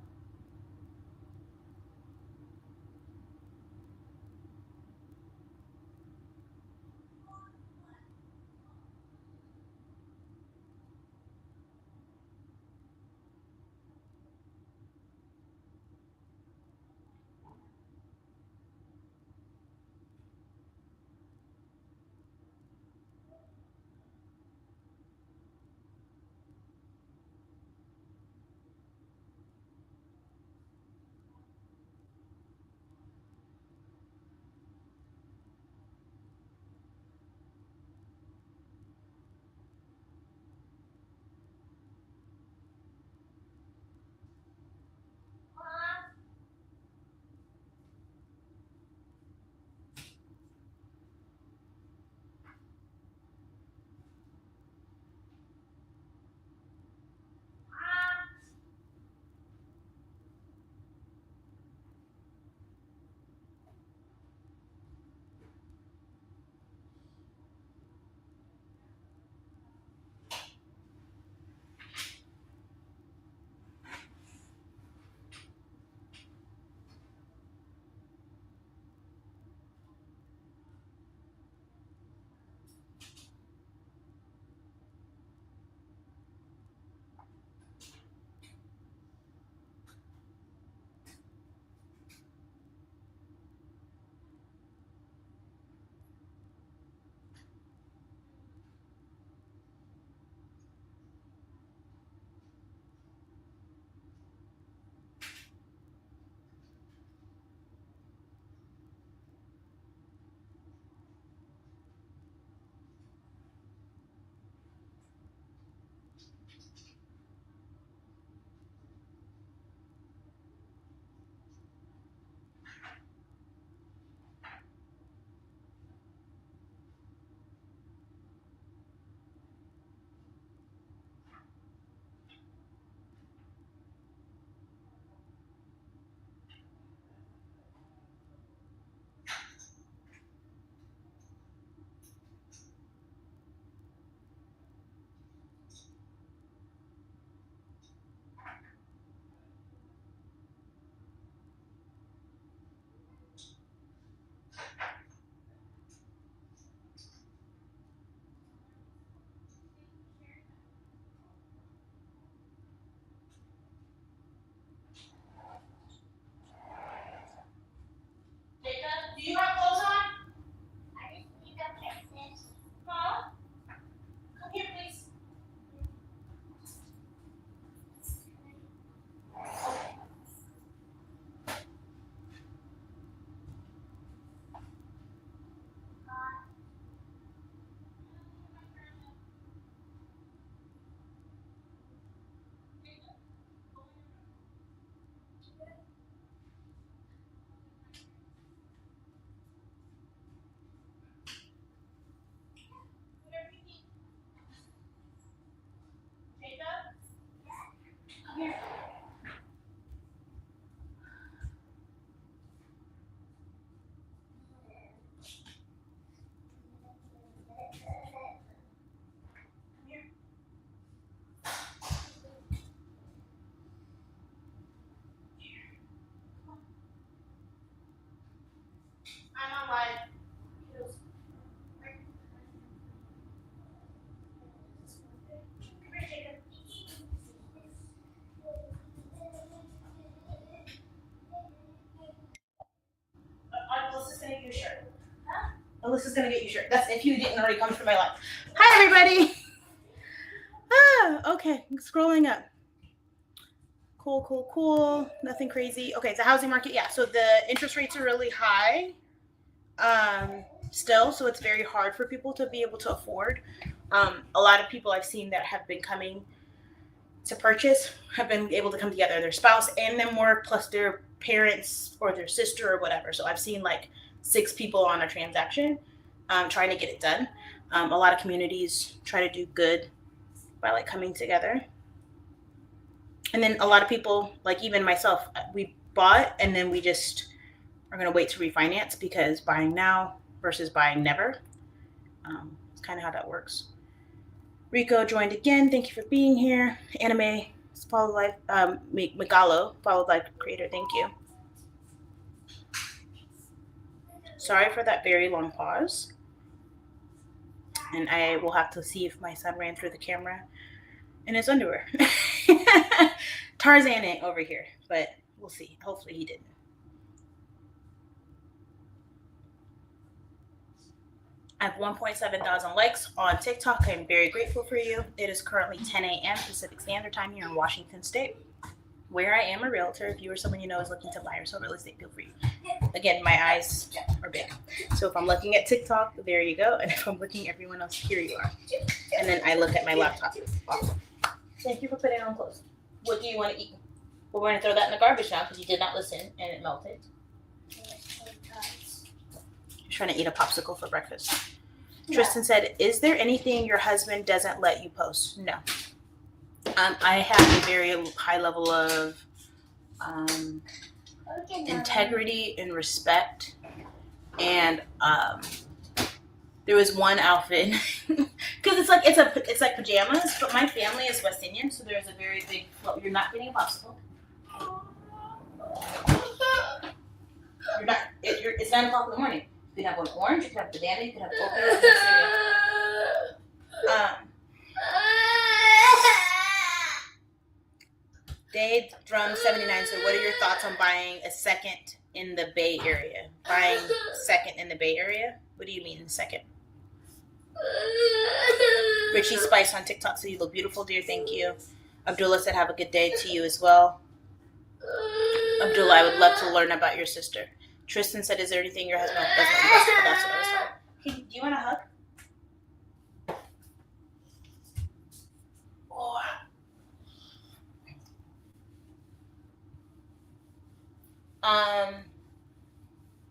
I'm on live. Alyssa's gonna get you a shirt. Huh? Alyssa's gonna get you a shirt. That's if you didn't already come through my life. Hi, everybody. Okay, scrolling up. Cool. Nothing crazy. Okay, the housing market. Yeah, so the interest rates are really high still, so it's very hard for people to be able to afford. A lot of people I've seen that have been coming to purchase have been able to come together, their spouse and them more, plus their parents or their sister or whatever. So I've seen like 6 people on a transaction trying to get it done. A lot of communities try to do good by like coming together. And then a lot of people, like even myself, we bought and then we just are going to wait to refinance because buying now versus buying never. It's kind of how that works. Rico joined again. Thank you for being here. Anime, follow life. Megalo, follow life creator. Thank you. Sorry for that very long pause. And I will have to see if my son ran through the camera in his underwear. Tarzan ain't over here, but we'll see. Hopefully he didn't. I have 1.7 thousand likes on TikTok. I'm very grateful for you. It is currently 10 a.m. Pacific Standard Time here in Washington State, where I am a realtor. If you or someone you know is looking to buy or sell real estate, feel free. Again, my eyes are big. So if I'm looking at TikTok, there you go. And if I'm looking at everyone else, here you are. And then I look at my laptop. Awesome. Thank you for putting on clothes. What do you want to eat? Well, we're going to throw that in the garbage now because you did not listen and it melted. You're trying to eat a popsicle for breakfast. Yeah. Tristan said, is there anything your husband doesn't let you post? No. I have a very high level of integrity and respect. And there was one outfit because it's like pajamas, but my family is West Indian, so there's a very big flow. You're not getting a popsicle. You're not. It's 9 o'clock in the morning. You can have one orange. You can have banana. You can have coconut. Dave Drum 79. So, what are your thoughts on buying a second in the Bay Area? Buying second in the Bay Area? What do you mean second? Richie Spice on TikTok. So you look beautiful, dear. Thank you. Abdullah said, "Have a good day to you as well." Abdullah, I would love to learn about your sister. Tristan said, "Is there anything your husband doesn't let you post?" But that's what I was told. Hey, do you want a hug?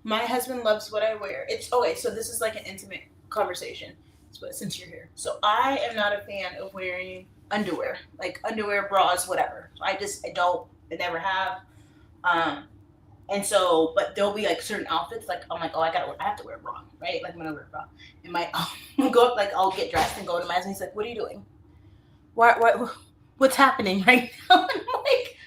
My husband loves what I wear. It's okay, so this is like an intimate conversation, but since you're here. So I am not a fan of wearing underwear, like underwear, bras, whatever. I never have. And so, but there'll be like certain outfits, like I'm like, oh, I have to wear a bra, right? Like I'm gonna wear a bra. And I'll go up, like I'll get dressed and go to my husband. He's like, what are you doing? What's happening right now? I'm like,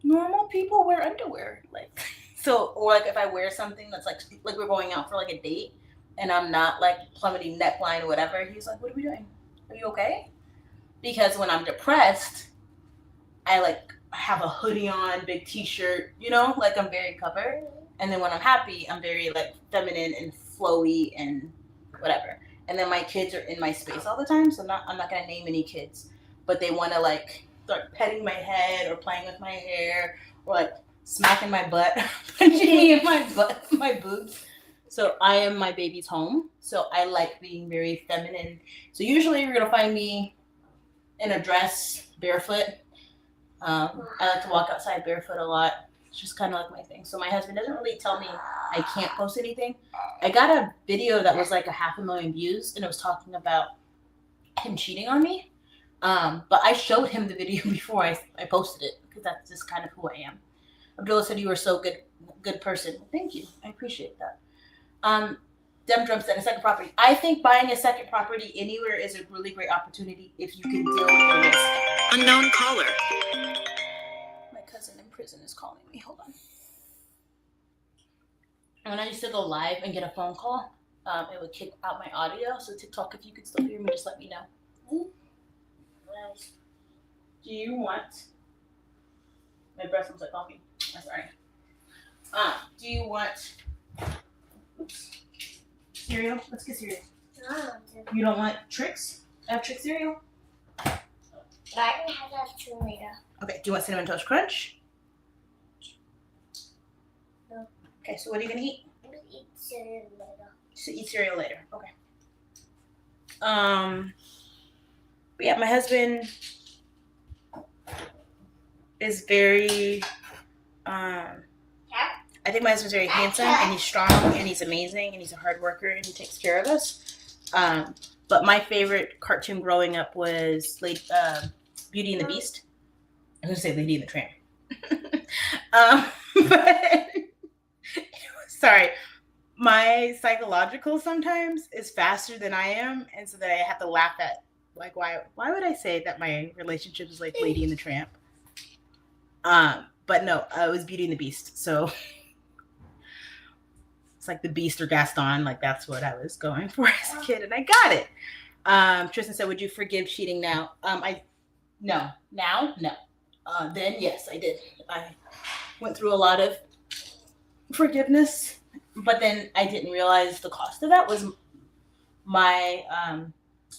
normal people wear underwear, like. So, or like if I wear something that's like we're going out for like a date and I'm not like plummeting neckline or whatever, he's like, what are we doing? Are you okay? Because when I'm depressed, I like have a hoodie on, big t-shirt, you know, like I'm very covered. And then when I'm happy, I'm very like feminine and flowy and whatever. And then my kids are in my space all the time. So I'm not going to name any kids, but they want to like start petting my head or playing with my hair or like smacking my butt, punching me in my butt, my boobs. So I am my baby's home. So I like being very feminine. So usually you're going to find me in a dress, barefoot. I like to walk outside barefoot a lot. It's just kind of like my thing. So my husband doesn't really tell me I can't post anything. I got a video that was like 500,000 views and it was talking about him cheating on me. But I showed him the video before I posted it because that's just kind of who I am. Abdullah said you were so good person. Thank you. I appreciate that. Dem Drum said a second property. I think buying a second property anywhere is a really great opportunity if you can deal with the risk. Unknown caller. My cousin in prison is calling me. Hold when I used to go live and get a phone call, it would kick out my audio. So TikTok, if you could still hear me, just let me know. Do you want? My breath smells like coffee. I'm sorry. Do you want cereal? Let's get cereal. You don't want Trix? I have Trix cereal. I can have that too later. Okay. Do you want Cinnamon Toast Crunch? No. Okay. So what are you gonna eat? I'm gonna eat cereal later. So eat cereal later. Okay. But yeah, my husband is very. I think my husband's very handsome and he's strong and he's amazing and he's a hard worker and he takes care of us. But my favorite cartoon growing up was Beauty and the Beast. I was going to say Lady and the Tramp. But sorry, my psychological sometimes is faster than I am, and so that I have to laugh at like why would I say that my relationship is like Lady and the Tramp? But no, it was Beauty and the Beast. So it's like the Beast or Gaston, like that's what I was going for as a kid, and I got it. Tristan said, "Would you forgive cheating now?" No. Now, no. Then yes, I did. I went through a lot of forgiveness, but then I didn't realize the cost of that was my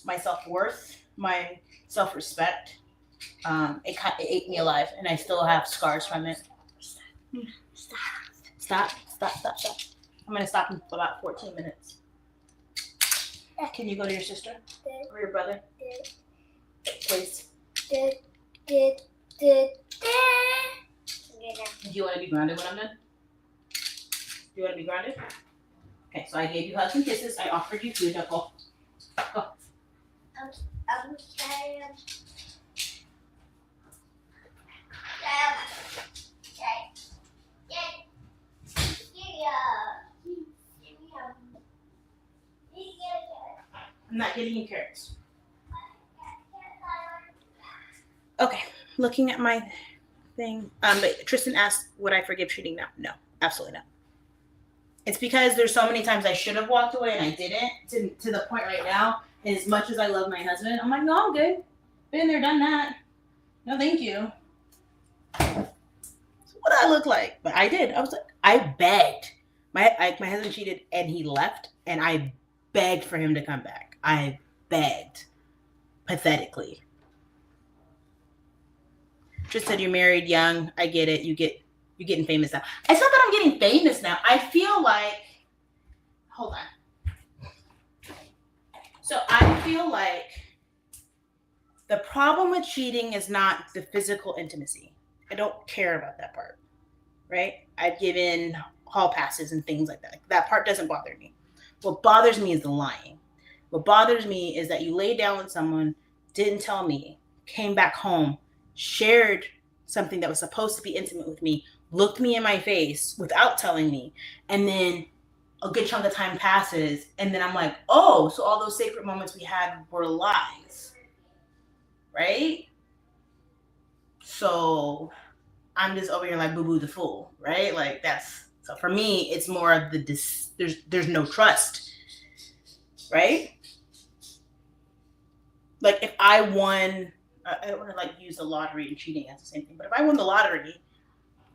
my self-worth, my self-respect. It ate me alive, and I still have scars from it. Stop. I'm going to stop in about 14 minutes. Can you go to your sister or your brother? Please. Do you want to be grounded when I'm done? Do you want to be grounded? Okay, so I gave you hugs and kisses. I offered you food. Now go. Go. I'm tired. I'm not getting you carrots. Okay, looking at my thing. But Tristan asked, would I forgive cheating now? No, absolutely not. It's because there's so many times I should have walked away and I didn't. To the point right now, as much as I love my husband, I'm like, no, I'm good. Been there, done that. No, thank you. So what do I look like? But I did. I was like, I begged. My husband cheated and he left, and I begged for him to come back. I begged, pathetically. Just said you're married young. I get it. You're getting famous now. It's not that I'm getting famous now. I feel like, hold on. So I feel like the problem with cheating is not the physical intimacy. I don't care about that part, right? I've given hall passes and things like that. That part doesn't bother me. What bothers me is the lying. What bothers me is that you laid down with someone, didn't tell me, came back home, shared something that was supposed to be intimate with me, looked me in my face without telling me, and then a good chunk of time passes, and then I'm like, oh, so all those sacred moments we had were lies, right? So I'm just over here like boo-boo the fool, right? Like that's, so for me, it's more of the, there's no trust, right? Like if I won, I don't want to like use the lottery and cheating as the same thing, but if I won the lottery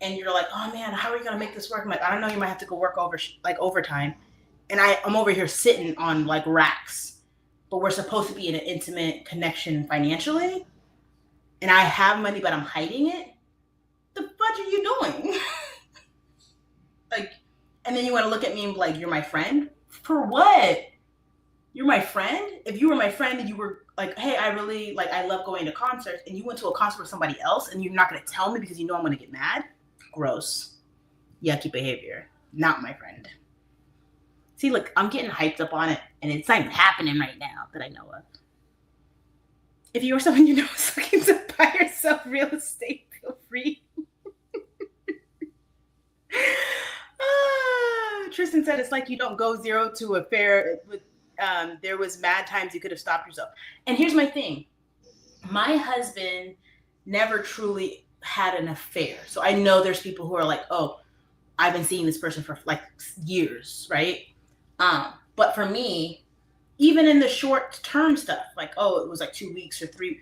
and you're like, oh man, how are you gonna make this work? I'm like, I don't know, you might have to go work overtime, and I'm over here sitting on like racks, but we're supposed to be in an intimate connection financially, and I have money but I'm hiding it. The fuck are you doing? Like, and then you want to look at me and be like, you're my friend? For what? You're my friend? If you were my friend and you were like, hey, I love going to concerts, and you went to a concert with somebody else and you're not going to tell me because you know I'm going to get mad? Gross. Yucky behavior. Not my friend. See, look, I'm getting hyped up on it, and it's not even happening right now that I know of. If you or someone you know is looking to buy or sell real estate, feel free. Tristan said it's like you don't go zero to a fair with there was mad times you could have stopped yourself. And here's my thing. My husband never truly had an affair. So I know there's people who are like, oh, I've been seeing this person for like years, right? But for me, even in the short term stuff, like, oh, it was like 2 weeks or 3,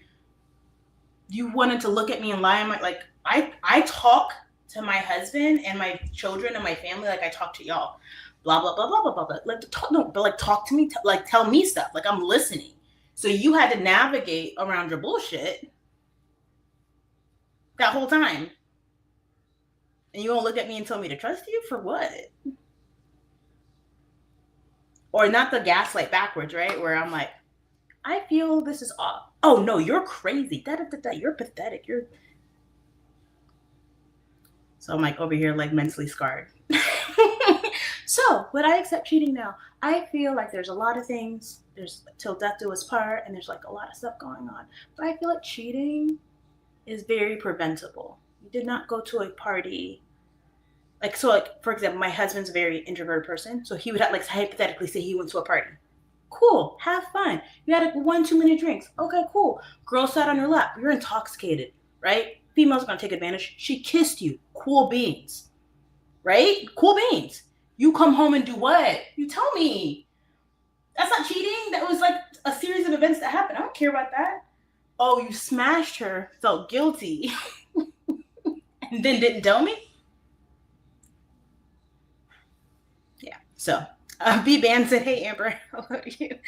you wanted to look at me and lie. Like, I talk to my husband and my children and my family like I talk to y'all. Blah blah blah blah blah blah blah. Like, but like talk to me, like tell me stuff. Like, I'm listening. So you had to navigate around your bullshit that whole time. And you won't look at me and tell me to trust you for what? Or not the gaslight backwards, right? Where I'm like, I feel this is off. Oh no, you're crazy. Da, da, da, da. You're pathetic. So I'm like over here like mentally scarred. So would I accept cheating now? I feel like there's a lot of things. There's till death do us part, and there's like a lot of stuff going on. But I feel like cheating is very preventable. You did not go to a party. Like, so like, for example, my husband's a very introverted person. So he would have, like, hypothetically say he went to a party. Cool, have fun. You had 1-2 minute drinks. Okay, cool. Girl sat on your lap. You're intoxicated, right? Female's gonna take advantage. She kissed you. Cool beans, right? Cool beans. You come home and do what? You tell me. That's not cheating. That was like a series of events that happened. I don't care about that. Oh, you smashed her, felt guilty, and then didn't tell me? Yeah, so B Band said, hey, Amber, I love you.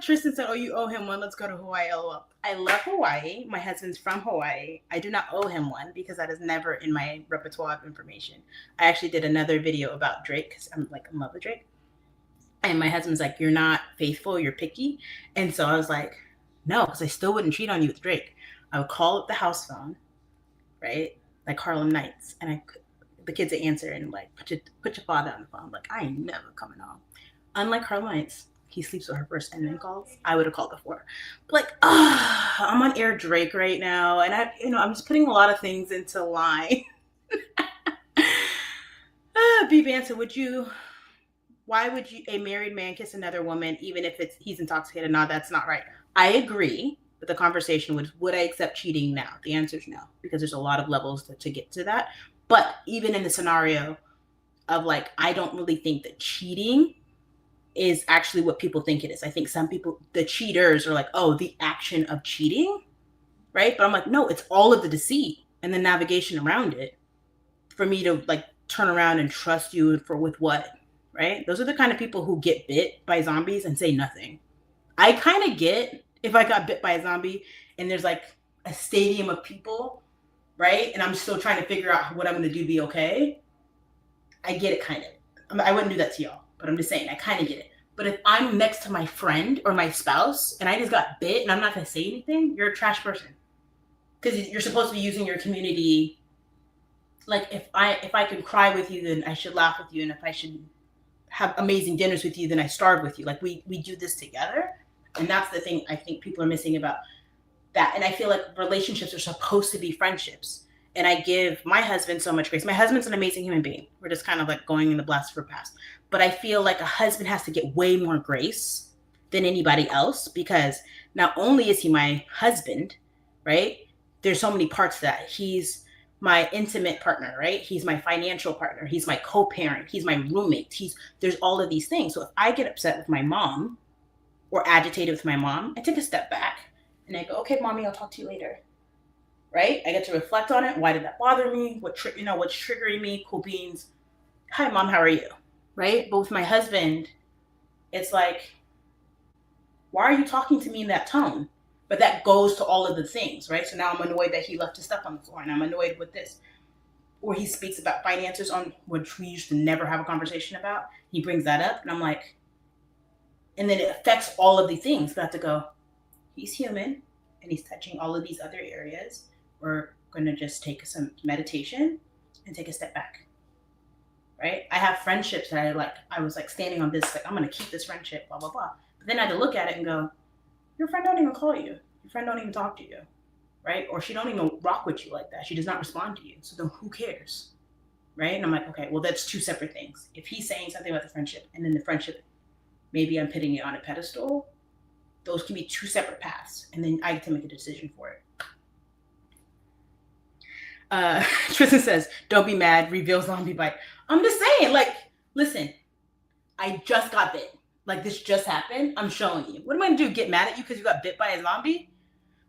Tristan said, oh, you owe him one. Let's go to Hawaii. LOL. I love Hawaii. My husband's from Hawaii. I do not owe him one because that is never in my repertoire of information. I actually did another video about Drake because I'm like in love with Drake. And my husband's like, you're not faithful, you're picky. And so I was like, no, because I still wouldn't cheat on you with Drake. I would call up the house phone, right? Like Harlem Nights. And the kids would answer and like, put your father on the phone. Like, I ain't never coming home. Unlike Harlem Nights, he sleeps with her first and then calls. I would have called before. But like, I'm on air Drake right now. And I'm just putting a lot of things into line. B answer, why would a married man kiss another woman even if he's intoxicated? No, that's not right. I agree, but the conversation was, would I accept cheating now? The answer is no, because there's a lot of levels to get to that. But even in the scenario of like, I don't really think that cheating is actually what people think it is. I think some people, the cheaters, are like, oh, the action of cheating, right? But I'm like, no, it's all of the deceit and the navigation around it for me to like turn around and trust you with what, right? Those are the kind of people who get bit by zombies and say nothing. I kind of get if I got bit by a zombie and there's like a stadium of people, right? And I'm still trying to figure out what I'm going to do to be okay. I get it kind of. I wouldn't do that to y'all, but I'm just saying, I kind of get it. But if I'm next to my friend or my spouse and I just got bit and I'm not going to say anything, you're a trash person. Because you're supposed to be using your community. Like, if I can cry with you, then I should laugh with you. And if I should have amazing dinners with you, then I starve with you. Like, we do this together. And that's the thing I think people are missing about that. And I feel like relationships are supposed to be friendships. And I give my husband so much grace. My husband's an amazing human being. We're just kind of like going in the blast for past. But I feel like a husband has to get way more grace than anybody else, because not only is he my husband, right? There's so many parts to that. He's my intimate partner, right? He's my financial partner. He's my co-parent. He's my roommate. There's all of these things. So if I get upset with my mom or agitated with my mom, I take a step back and I go, okay, mommy, I'll talk to you later. Right? I get to reflect on it. Why did that bother me? What's triggering me? Cool beans. Hi, mom, how are you? Right? But with my husband, it's like, why are you talking to me in that tone? But that goes to all of the things, right? So now I'm annoyed that he left his stuff on the floor, and I'm annoyed with this. Or he speaks about finances, on which we used to never have a conversation about. He brings that up, and I'm like, and then it affects all of the things. I have to go, he's human, and he's touching all of these other areas. We're going to just take some meditation and take a step back, right? I have friendships that I was like standing on this, like, I'm going to keep this friendship, blah, blah, blah. But then I had to look at it and go, your friend don't even call you. Your friend don't even talk to you, right? Or she don't even rock with you like that. She does not respond to you. So then who cares, right? And I'm like, okay, well, that's two separate things. If he's saying something about the friendship and then the friendship, maybe I'm putting it on a pedestal, those can be two separate paths. And then I get to make a decision for it. Tristan says, don't be mad, reveal zombie bite. I'm just saying, like, listen, I just got bit. Like, this just happened. I'm showing you. What am I gonna do? Get mad at you because you got bit by a zombie?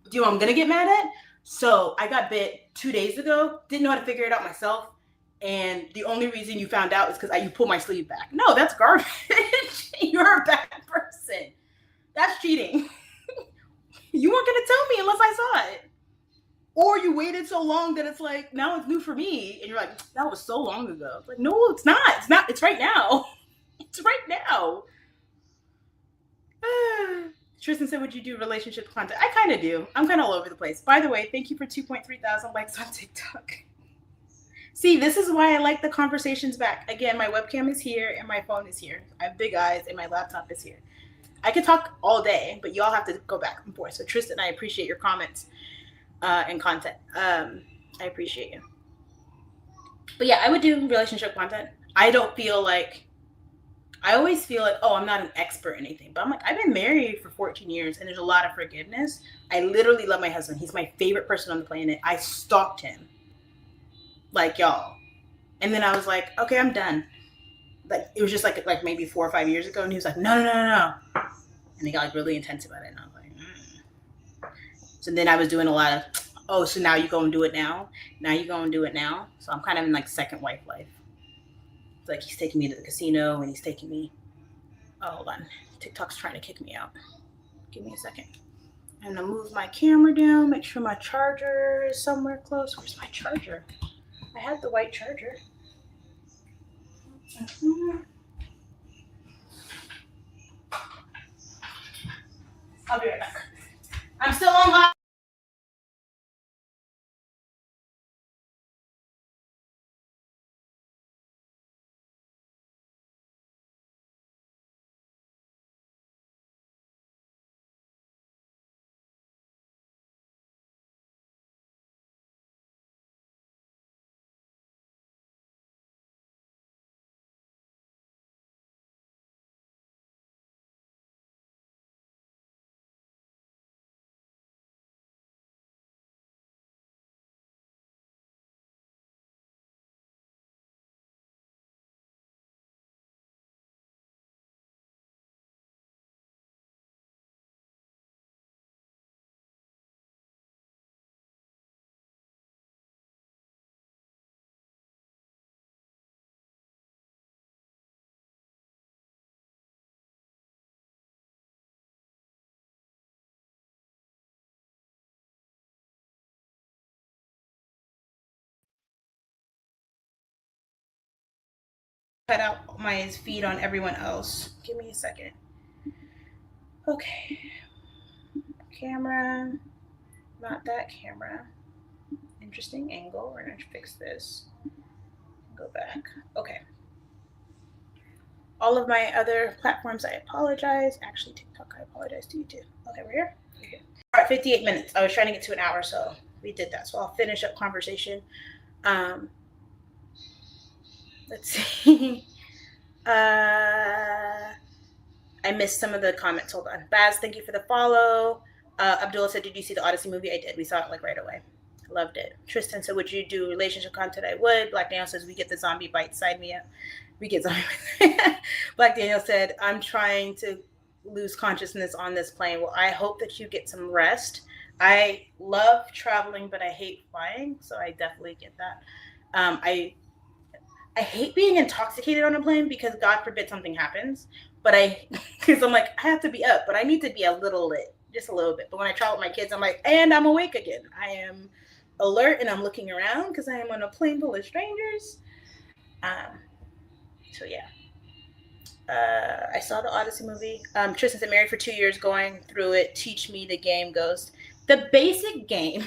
Do you know what I'm gonna get mad at? So I got bit 2 days ago, didn't know how to figure it out myself. And the only reason you found out is because you pulled my sleeve back. No, that's garbage. You're a bad person. That's cheating. You weren't gonna tell me unless I saw it. Or you waited so long that it's like, now it's new for me. And you're like, that was so long ago. It's like, no, it's not. It's not. It's right now. It's right now. Tristan said, would you do relationship content? I kind of do. I'm kind of all over the place. By the way, thank you for 2.3 thousand likes on TikTok. See, this is why I like the conversations back. Again, my webcam is here and my phone is here. I have big eyes and my laptop is here. I could talk all day, but y'all have to go back and forth. So Tristan, I appreciate your comments and content. I appreciate you. But yeah, I would do relationship content. I always feel like, oh, I'm not an expert in anything. But I'm like, I've been married for 14 years and there's a lot of forgiveness. I literally love my husband. He's my favorite person on the planet. I stalked him. Like, y'all. And then I was like, okay, I'm done. Like, it was just like maybe 4 or 5 years ago. And he was like, no. And he got like really intense about it. And I was like, So then I was doing a lot of, oh, so now you go and do it now? Now you go and do it now? So I'm kind of in like second wife life. It's like he's taking me to the casino and he's taking me, oh, hold on. TikTok's trying to kick me out. Give me a second. I'm going to move my camera down, make sure my charger is somewhere close. Where's my charger? I had the white charger. I'll be right back. I'm still on live. Cut out my feed on everyone else. Give me a second. Okay. Camera. Not that camera. Interesting angle. We're going to fix this. Go back. Okay. All of my other platforms, I apologize. Actually, TikTok, I apologize to you too. Okay, we're here. All right, 58 minutes. I was trying to get to an hour, so we did that. So I'll finish up conversation. Let's see. I missed some of the comments. Hold on. Baz, thank you for the follow. Abdullah said, did you see the Odyssey movie? I did. We saw it like right away. Loved it. Tristan said, would you do relationship content? I would. Black Daniel says, we get the zombie bite. Sign me up. We get zombie Black Daniel said, I'm trying to lose consciousness on this plane. Well, I hope that you get some rest. I love traveling, but I hate flying. So I definitely get that. I hate being intoxicated on a plane because God forbid something happens. But because I'm like, I have to be up, but I need to be a little lit, just a little bit. But when I travel with my kids, I'm like, and I'm awake again. I am alert and I'm looking around because I am on a plane full of strangers. So yeah. I saw the Odyssey movie. Tristan said, married for 2 years, going through it. Teach me the game, Ghost. The basic game.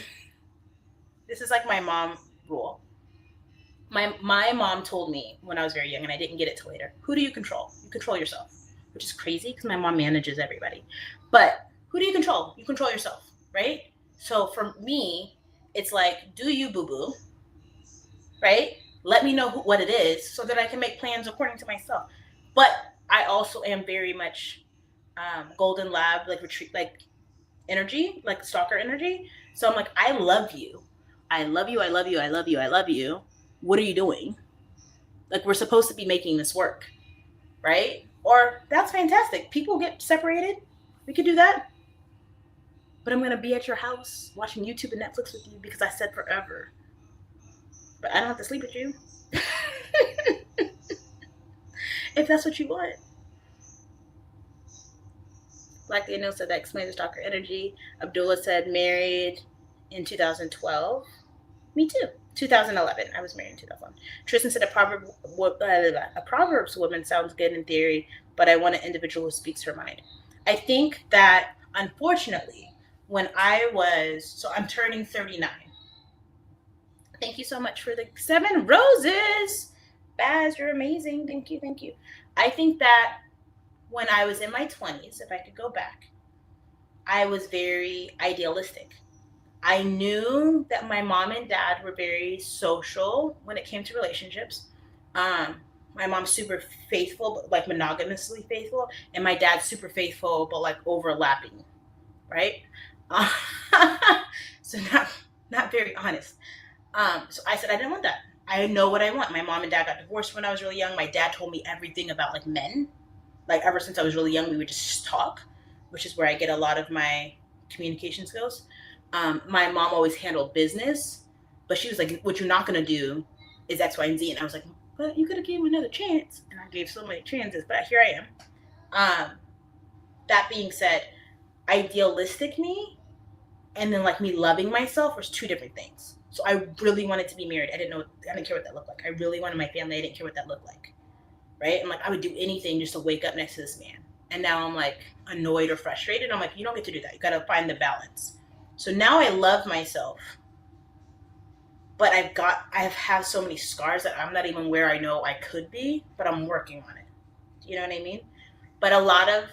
This is like my mom rule. My mom told me when I was very young, and I didn't get it till later. Who do you control? You control yourself, which is crazy because my mom manages everybody. But who do you control? You control yourself, right? So for me, it's like, do you boo-boo, right? Let me know what it is so that I can make plans according to myself. But I also am very much golden lab, like retreat, like energy, like stalker energy. So I'm like, I love you, I love you, I love you, I love you, I love you. What are you doing? Like, we're supposed to be making this work, right? Or that's fantastic. People get separated. We could do that. But I'm going to be at your house watching YouTube and Netflix with you because I said forever. But I don't have to sleep with you. If that's what you want. Black Daniel said that explains the stalker energy. Abdullah said married in 2012. Me too. 2011. I was married in 2011. Tristan said a Proverbs woman sounds good in theory, but I want an individual who speaks her mind. I think that, unfortunately, when I'm turning 39. Thank you so much for the 7 roses. Baz, you're amazing. Thank you, thank you. I think that when I was in my 20s, if I could go back, I was very idealistic. I knew that my mom and dad were very social when it came to relationships. My mom's super faithful, but like monogamously faithful, and my dad's super faithful, but like overlapping, right? So not very honest. So I said I didn't want that. I know what I want. My mom and dad got divorced when I was really young. My dad told me everything about like men. Like ever since I was really young, we would just talk, which is where I get a lot of my communication skills. My mom always handled business, but she was like, what you're not going to do is X, Y, and Z. And I was like, but you could have gave me another chance. And I gave so many chances, but here I am. That being said, idealistic me and then like me loving myself was 2 different things. So I really wanted to be married. I didn't care what that looked like. I really wanted my family. I didn't care what that looked like. Right? And like, I would do anything just to wake up next to this man. And now I'm like annoyed or frustrated. I'm like, you don't get to do that. You got to find the balance. So now I love myself, but I have so many scars that I'm not even where I know I could be, but I'm working on it. You know what I mean? But a lot of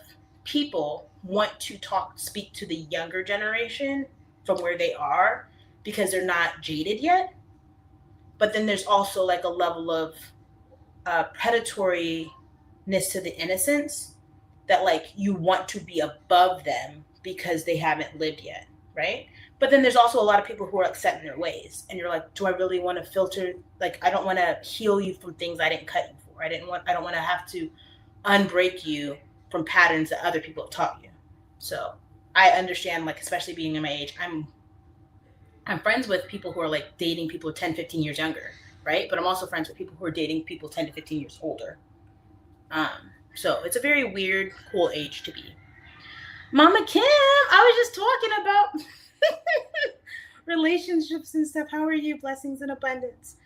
people want to speak to the younger generation from where they are because they're not jaded yet. But then there's also like a level of predatoriness to the innocence that like you want to be above them because they haven't lived yet, right? But then there's also a lot of people who are like set in their ways, and you're like, do I really want to filter? Like, I don't want to heal you from things I didn't cut you for. I don't want to have to unbreak you from patterns that other people have taught you. So I understand, like, especially being in my age, I'm friends with people who are like dating people 10, 15 years younger, right? But I'm also friends with people who are dating people 10 to 15 years older. So it's a very weird, cool age to be. Mama Kim, I was just talking about relationships and stuff. How are you? Blessings and abundance.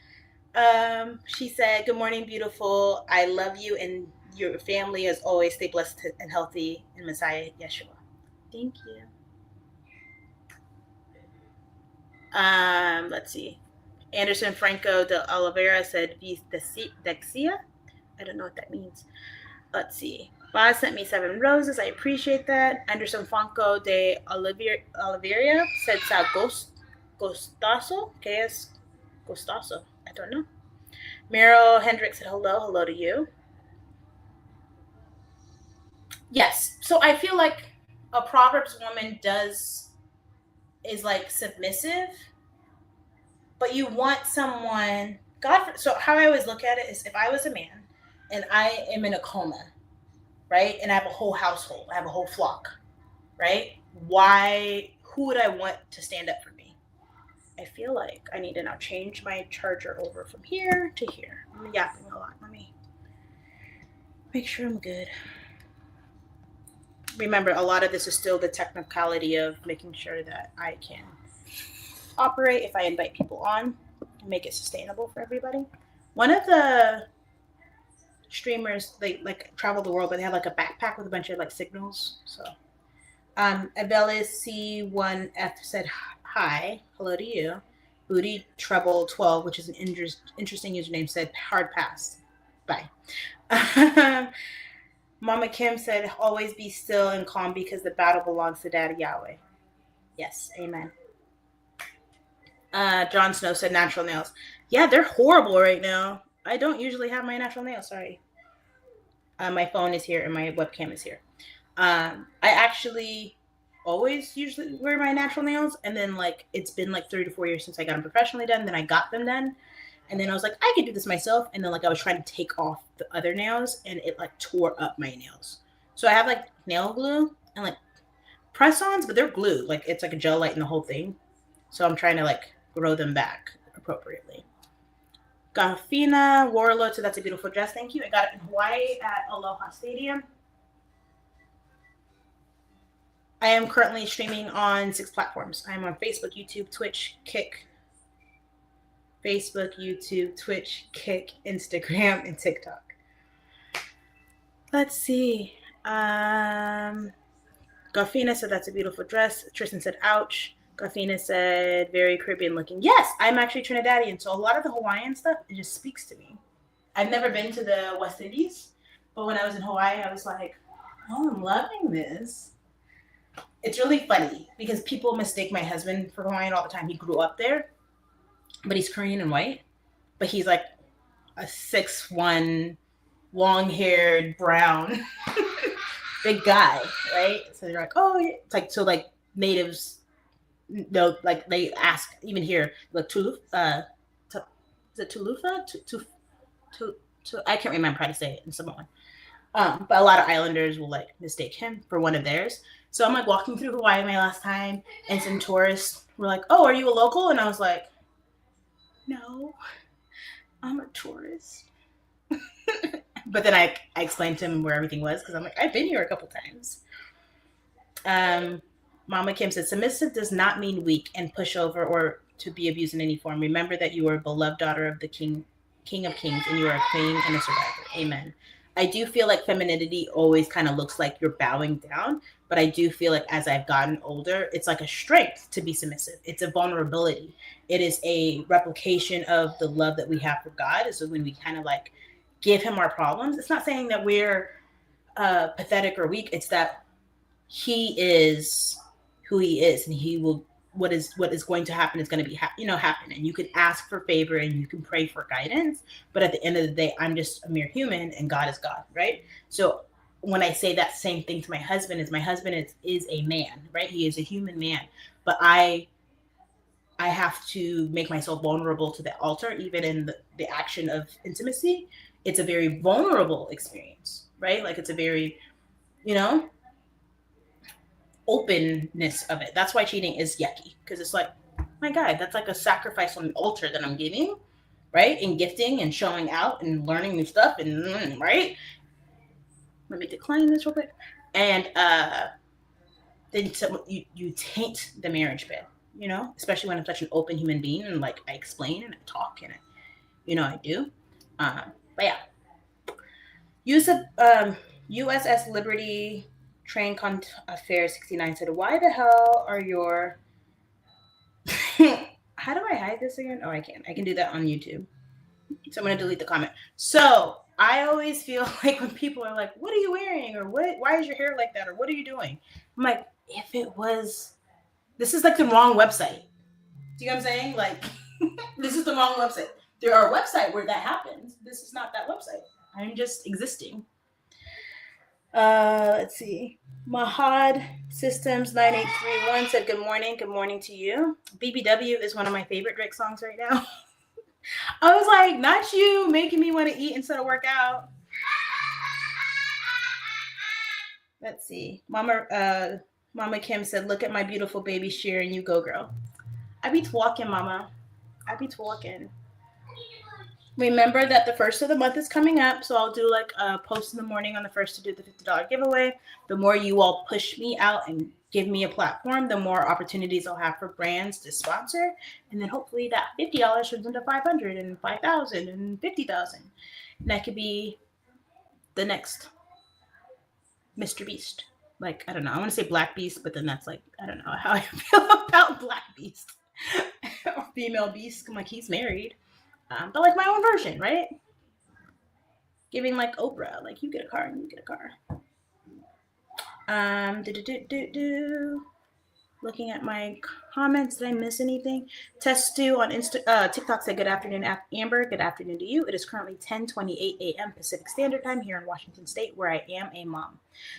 She said, good morning, beautiful. I love you and your family as always. Stay blessed and healthy in Messiah Yeshua. Thank you. Let's see. Anderson Franco de Oliveira said Dexia. I don't know what that means. Let's see. Boz sent me 7 roses. I appreciate that. Anderson Franco de Oliveira said Gostazo. ¿Qué es Gostazo? I don't know. Meryl Hendricks said hello. Hello to you. Yes. So I feel like a Proverbs woman is like submissive, but you want someone. So how I always look at it is, if I was a man and I am in a coma, right, and I have a whole household, I have a whole flock, right? Who would I want to stand up for me? I feel like I need to now change my charger over from here to here. I'm yapping a lot. Let me make sure I'm good. Remember, a lot of this is still the technicality of making sure that I can operate if I invite people on and make it sustainable for everybody. One of the streamers, they like travel the world, but they have like a backpack with a bunch of like signals. So Abelis C1F said hi, hello to you. Booty Trouble 12, which is an interesting username, said hard pass. Bye. Mama Kim said, always be still and calm because the battle belongs to Daddy Yahweh. Yes, amen. Jon Snow said natural nails. Yeah, they're horrible right now. I don't usually have my natural nails, sorry. My phone is here and my webcam is here. I actually always usually wear my natural nails, and then like it's been like 3 to 4 years since I got them professionally done. Then I got them done, and then I was like, I could do this myself. And then like I was trying to take off the other nails, and it like tore up my nails. So I have like nail glue and like press-ons, but they're glued. Like it's like a gel light in the whole thing. So I'm trying to like grow them back appropriately. Gafina Warlord, so that's a beautiful dress. Thank you. I got it in Hawaii at Aloha Stadium. I am currently streaming on 6 platforms. I'm on Facebook, YouTube, Twitch, Kick. Facebook, YouTube, Twitch, Kick, Instagram, and TikTok. Let's see. Garfina said that's a beautiful dress. Tristan said, ouch. Garfina said, very Caribbean looking. Yes, I'm actually Trinidadian, so a lot of the Hawaiian stuff, it just speaks to me. I've never been to the West Indies, but when I was in Hawaii, I was like, oh, I'm loving this. It's really funny because people mistake my husband for Hawaiian all the time. He grew up there, but he's Korean and white, but he's like a 6'1", long-haired, brown, big guy, right? So they're like, oh, yeah. It's like, so like natives, no, like they ask even here, like Tuluf, is it Tulufa? I can't remember how to say it in Samoan. But a lot of islanders will like mistake him for one of theirs. So I'm like walking through Hawaii my last time, and some tourists were like, oh, are you a local? And I was like, no, I'm a tourist. But then I explained to him where everything was, because I'm like, I've been here a couple times. Mama Kim said, submissive does not mean weak and pushover or to be abused in any form. Remember that you are a beloved daughter of the King of Kings, and you are a queen and a survivor. Amen. I do feel like femininity always kind of looks like you're bowing down, but I do feel like as I've gotten older, it's like a strength to be submissive. It's a vulnerability. It is a replication of the love that we have for God. So when we kind of like give him our problems, it's not saying that we're pathetic or weak. It's that he is who he is, and he will, what is going to happen is going to be happen. And you can ask for favor and you can pray for guidance, but at the end of the day, I'm just a mere human and God is God, right? So when I say that same thing to my husband, is a man, right? He is a human man, but I have to make myself vulnerable to the altar, even in the action of intimacy. It's a very vulnerable experience, right? Like it's a very, openness of it. That's why cheating is yucky, because it's like, my God, that's like a sacrifice on an altar that I'm giving, right? And gifting and showing out and learning new stuff, and right? Let me decline this real quick. And then you taint the marriage bed, especially when I'm such an open human being, and like I explain and I talk and I do. But yeah, USS Liberty Train Affair 69 said, why the hell are your how do I hide this again? Oh, I can do that on YouTube. So I'm going to delete the comment. So I always feel like when people are like, what are you wearing? Or why is your hair like that? Or what are you doing? I'm like, this is like the wrong website. Do you know what I'm saying? Like, this is the wrong website. There are a website where that happens. This is not that website. I'm just existing. Let's see. Mahad Systems 9831 said, good morning. Good morning to you. BBW is one of my favorite Drake songs right now. I was like, not you making me want to eat instead of work out. Let's see. Mama Kim said, look at my beautiful baby Sheer, and you go, girl. I be talking, Mama. I be talking. Remember that the first of the month is coming up, so I'll do like a post in the morning on the first to do the $50 giveaway. The more you all push me out and give me a platform, the more opportunities I'll have for brands to sponsor, and then hopefully that $50 turns into $500 and $5,000 and $50,000, and that could be the next Mr. Beast. Like, I don't know, I want to say Black Beast, but then that's like, I don't know how I feel about Black Beast or Female Beast. Like, he's married. But like my own version, right? Giving like Oprah, like you get a car and you get a car. Looking at my comments, did I miss anything? Test2 on TikTok said, good afternoon, Amber. Good afternoon to you. It is currently 10:28 a.m. Pacific Standard Time here in Washington State, where I am a mom.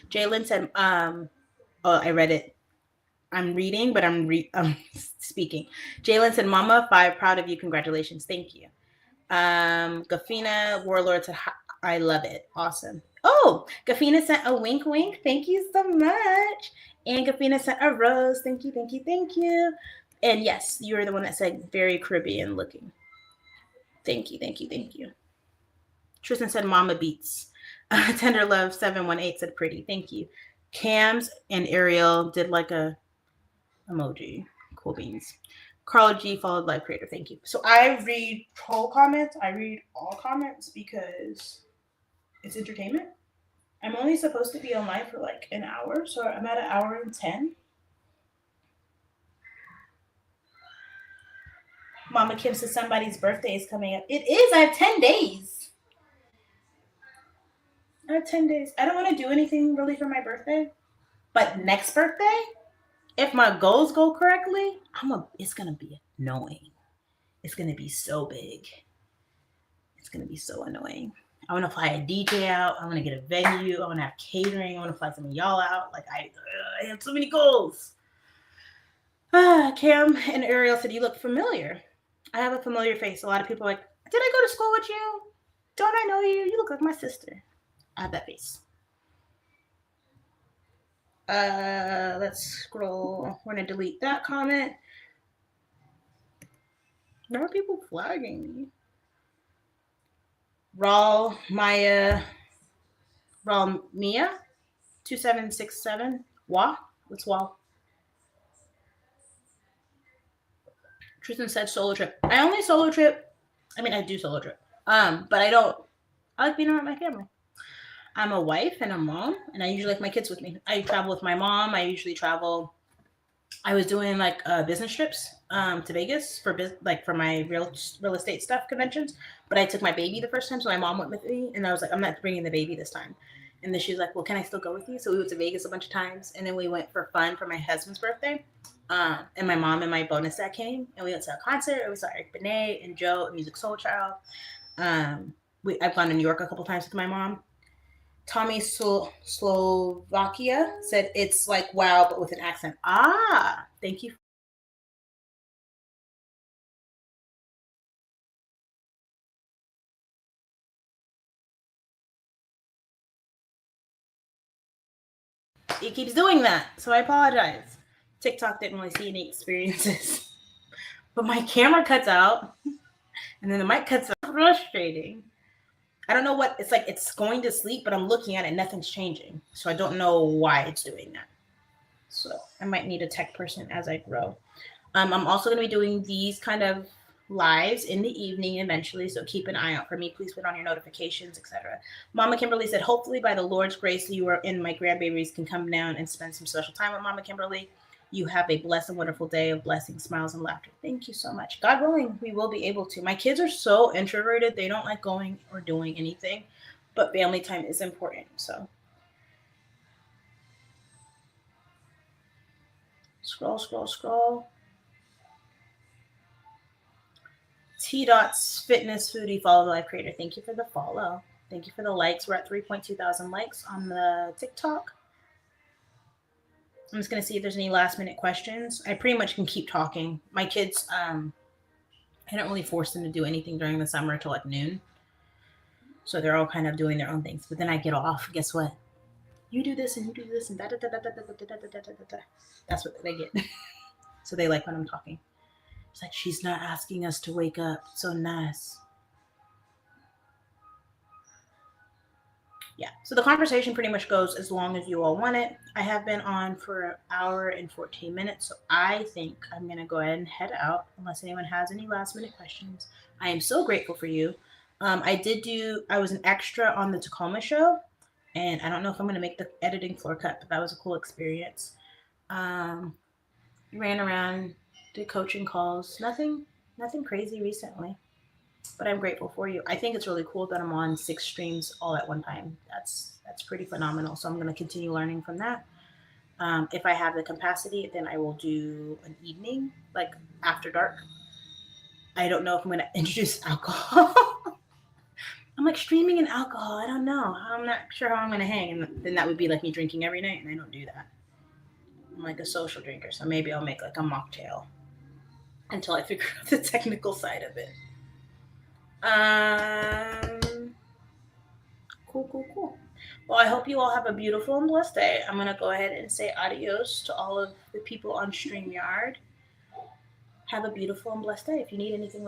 Jalen said, I read it I'm reading, but I'm speaking. Jalen said, Mama 5, proud of you. Congratulations. Thank you. Gafina Warlord said, I love it. Awesome. Oh, Gafina sent a wink wink. Thank you so much. And Gafina sent a rose. Thank you, thank you, thank you. And yes, you were the one that said very Caribbean looking. Thank you, thank you, thank you. Tristan said Mama Beats. Tender Love 718 said pretty. Thank you. Cams and Ariel did like a emoji. Cool beans. Carl G followed Live Creator. Thank you. So I read troll comments. I read all comments because it's entertainment. I'm only supposed to be online for like an hour, so I'm at an hour and 10. Mama Kim says somebody's birthday is coming up. It is. I have 10 days. I have 10 days. I don't want to do anything really for my birthday. But next birthday, if my goals go correctly, it's going to be annoying. It's going to be so big. It's going to be so annoying. I want to fly a DJ out. I want to get a venue. I want to have catering. I want to fly some of y'all out. Like, I have so many goals. Cam and Ariel said, you look familiar. I have a familiar face. A lot of people are like, did I go to school with you? Don't I know you? You look like my sister. I have that face. Let's scroll. We're going to delete that comment. There are people flagging me. Raw Mia 2767. Wah? What's Wah? Tristan said solo trip. I only solo trip. I mean, I do solo trip. But I like being around my family. I'm a wife and a mom, and I usually like my kids with me. I travel with my mom. I usually travel. I was doing like business trips to Vegas for my real estate stuff conventions. But I took my baby the first time, so my mom went with me, and I was like, I'm not bringing the baby this time. And then she was like, well, can I still go with you? So we went to Vegas a bunch of times, and then we went for fun for my husband's birthday. And my mom and my bonus dad came, and we went to a concert. And we saw Eric Benet and Joe, Music Soul Child. I've gone to New York a couple times with my mom. Tommy Slovakia said it's like wow, but with an accent. Thank you. It keeps doing that, so I apologize. TikTok didn't really see any experiences. But my camera cuts out, and then the mic cuts out. Frustrating. I don't know what it's like. It's going to sleep, but I'm looking at it. Nothing's changing. So I don't know why it's doing that. So I might need a tech person as I grow. I'm also going to be doing these kind of lives in the evening eventually. So keep an eye out for me. Please put on your notifications, etc. Mama Kimberly said, hopefully by the Lord's grace, you and my grandbabies can come down and spend some special time with Mama Kimberly. You have a blessed and wonderful day of blessings, smiles, and laughter. Thank you so much. God willing, we will be able to. My kids are so introverted. They don't like going or doing anything, but family time is important. So scroll. T-Dots Fitness Foodie follow the Live Creator. Thank you for the follow. Thank you for the likes. We're at 3.2 thousand likes on the TikTok. I'm just going to see if there's any last minute questions. I pretty much can keep talking. My kids, I don't really force them to do anything during the summer till like noon. So they're all kind of doing their own things. But then I get off. Guess what? You do this and you do this and da da da da da da da da da da. That's what they get. So they like when I'm talking. It's like, she's not asking us to wake up. So nice. Yeah, so the conversation pretty much goes as long as you all want it. I have been on for an hour and 14 minutes, so I think I'm going to go ahead and head out unless anyone has any last minute questions. I am so grateful for you. I was an extra on the Tacoma show, and I don't know if I'm going to make the editing floor cut, but that was a cool experience. Ran around, did coaching calls, nothing crazy recently. But I'm grateful for you. I think it's really cool that I'm on 6 streams all at one time. That's pretty phenomenal. So I'm going to continue learning from that. If I have the capacity, then I will do an evening, like after dark. I don't know if I'm going to introduce alcohol. I'm like, streaming and alcohol. I don't know. I'm not sure how I'm going to hang. And then that would be like me drinking every night, and I don't do that. I'm like a social drinker, so maybe I'll make like a mocktail until I figure out the technical side of it. Cool, cool, cool. Well, I hope you all have a beautiful and blessed day. I'm going to go ahead and say adios to all of the people on StreamYard. Have a beautiful and blessed day. If you need anything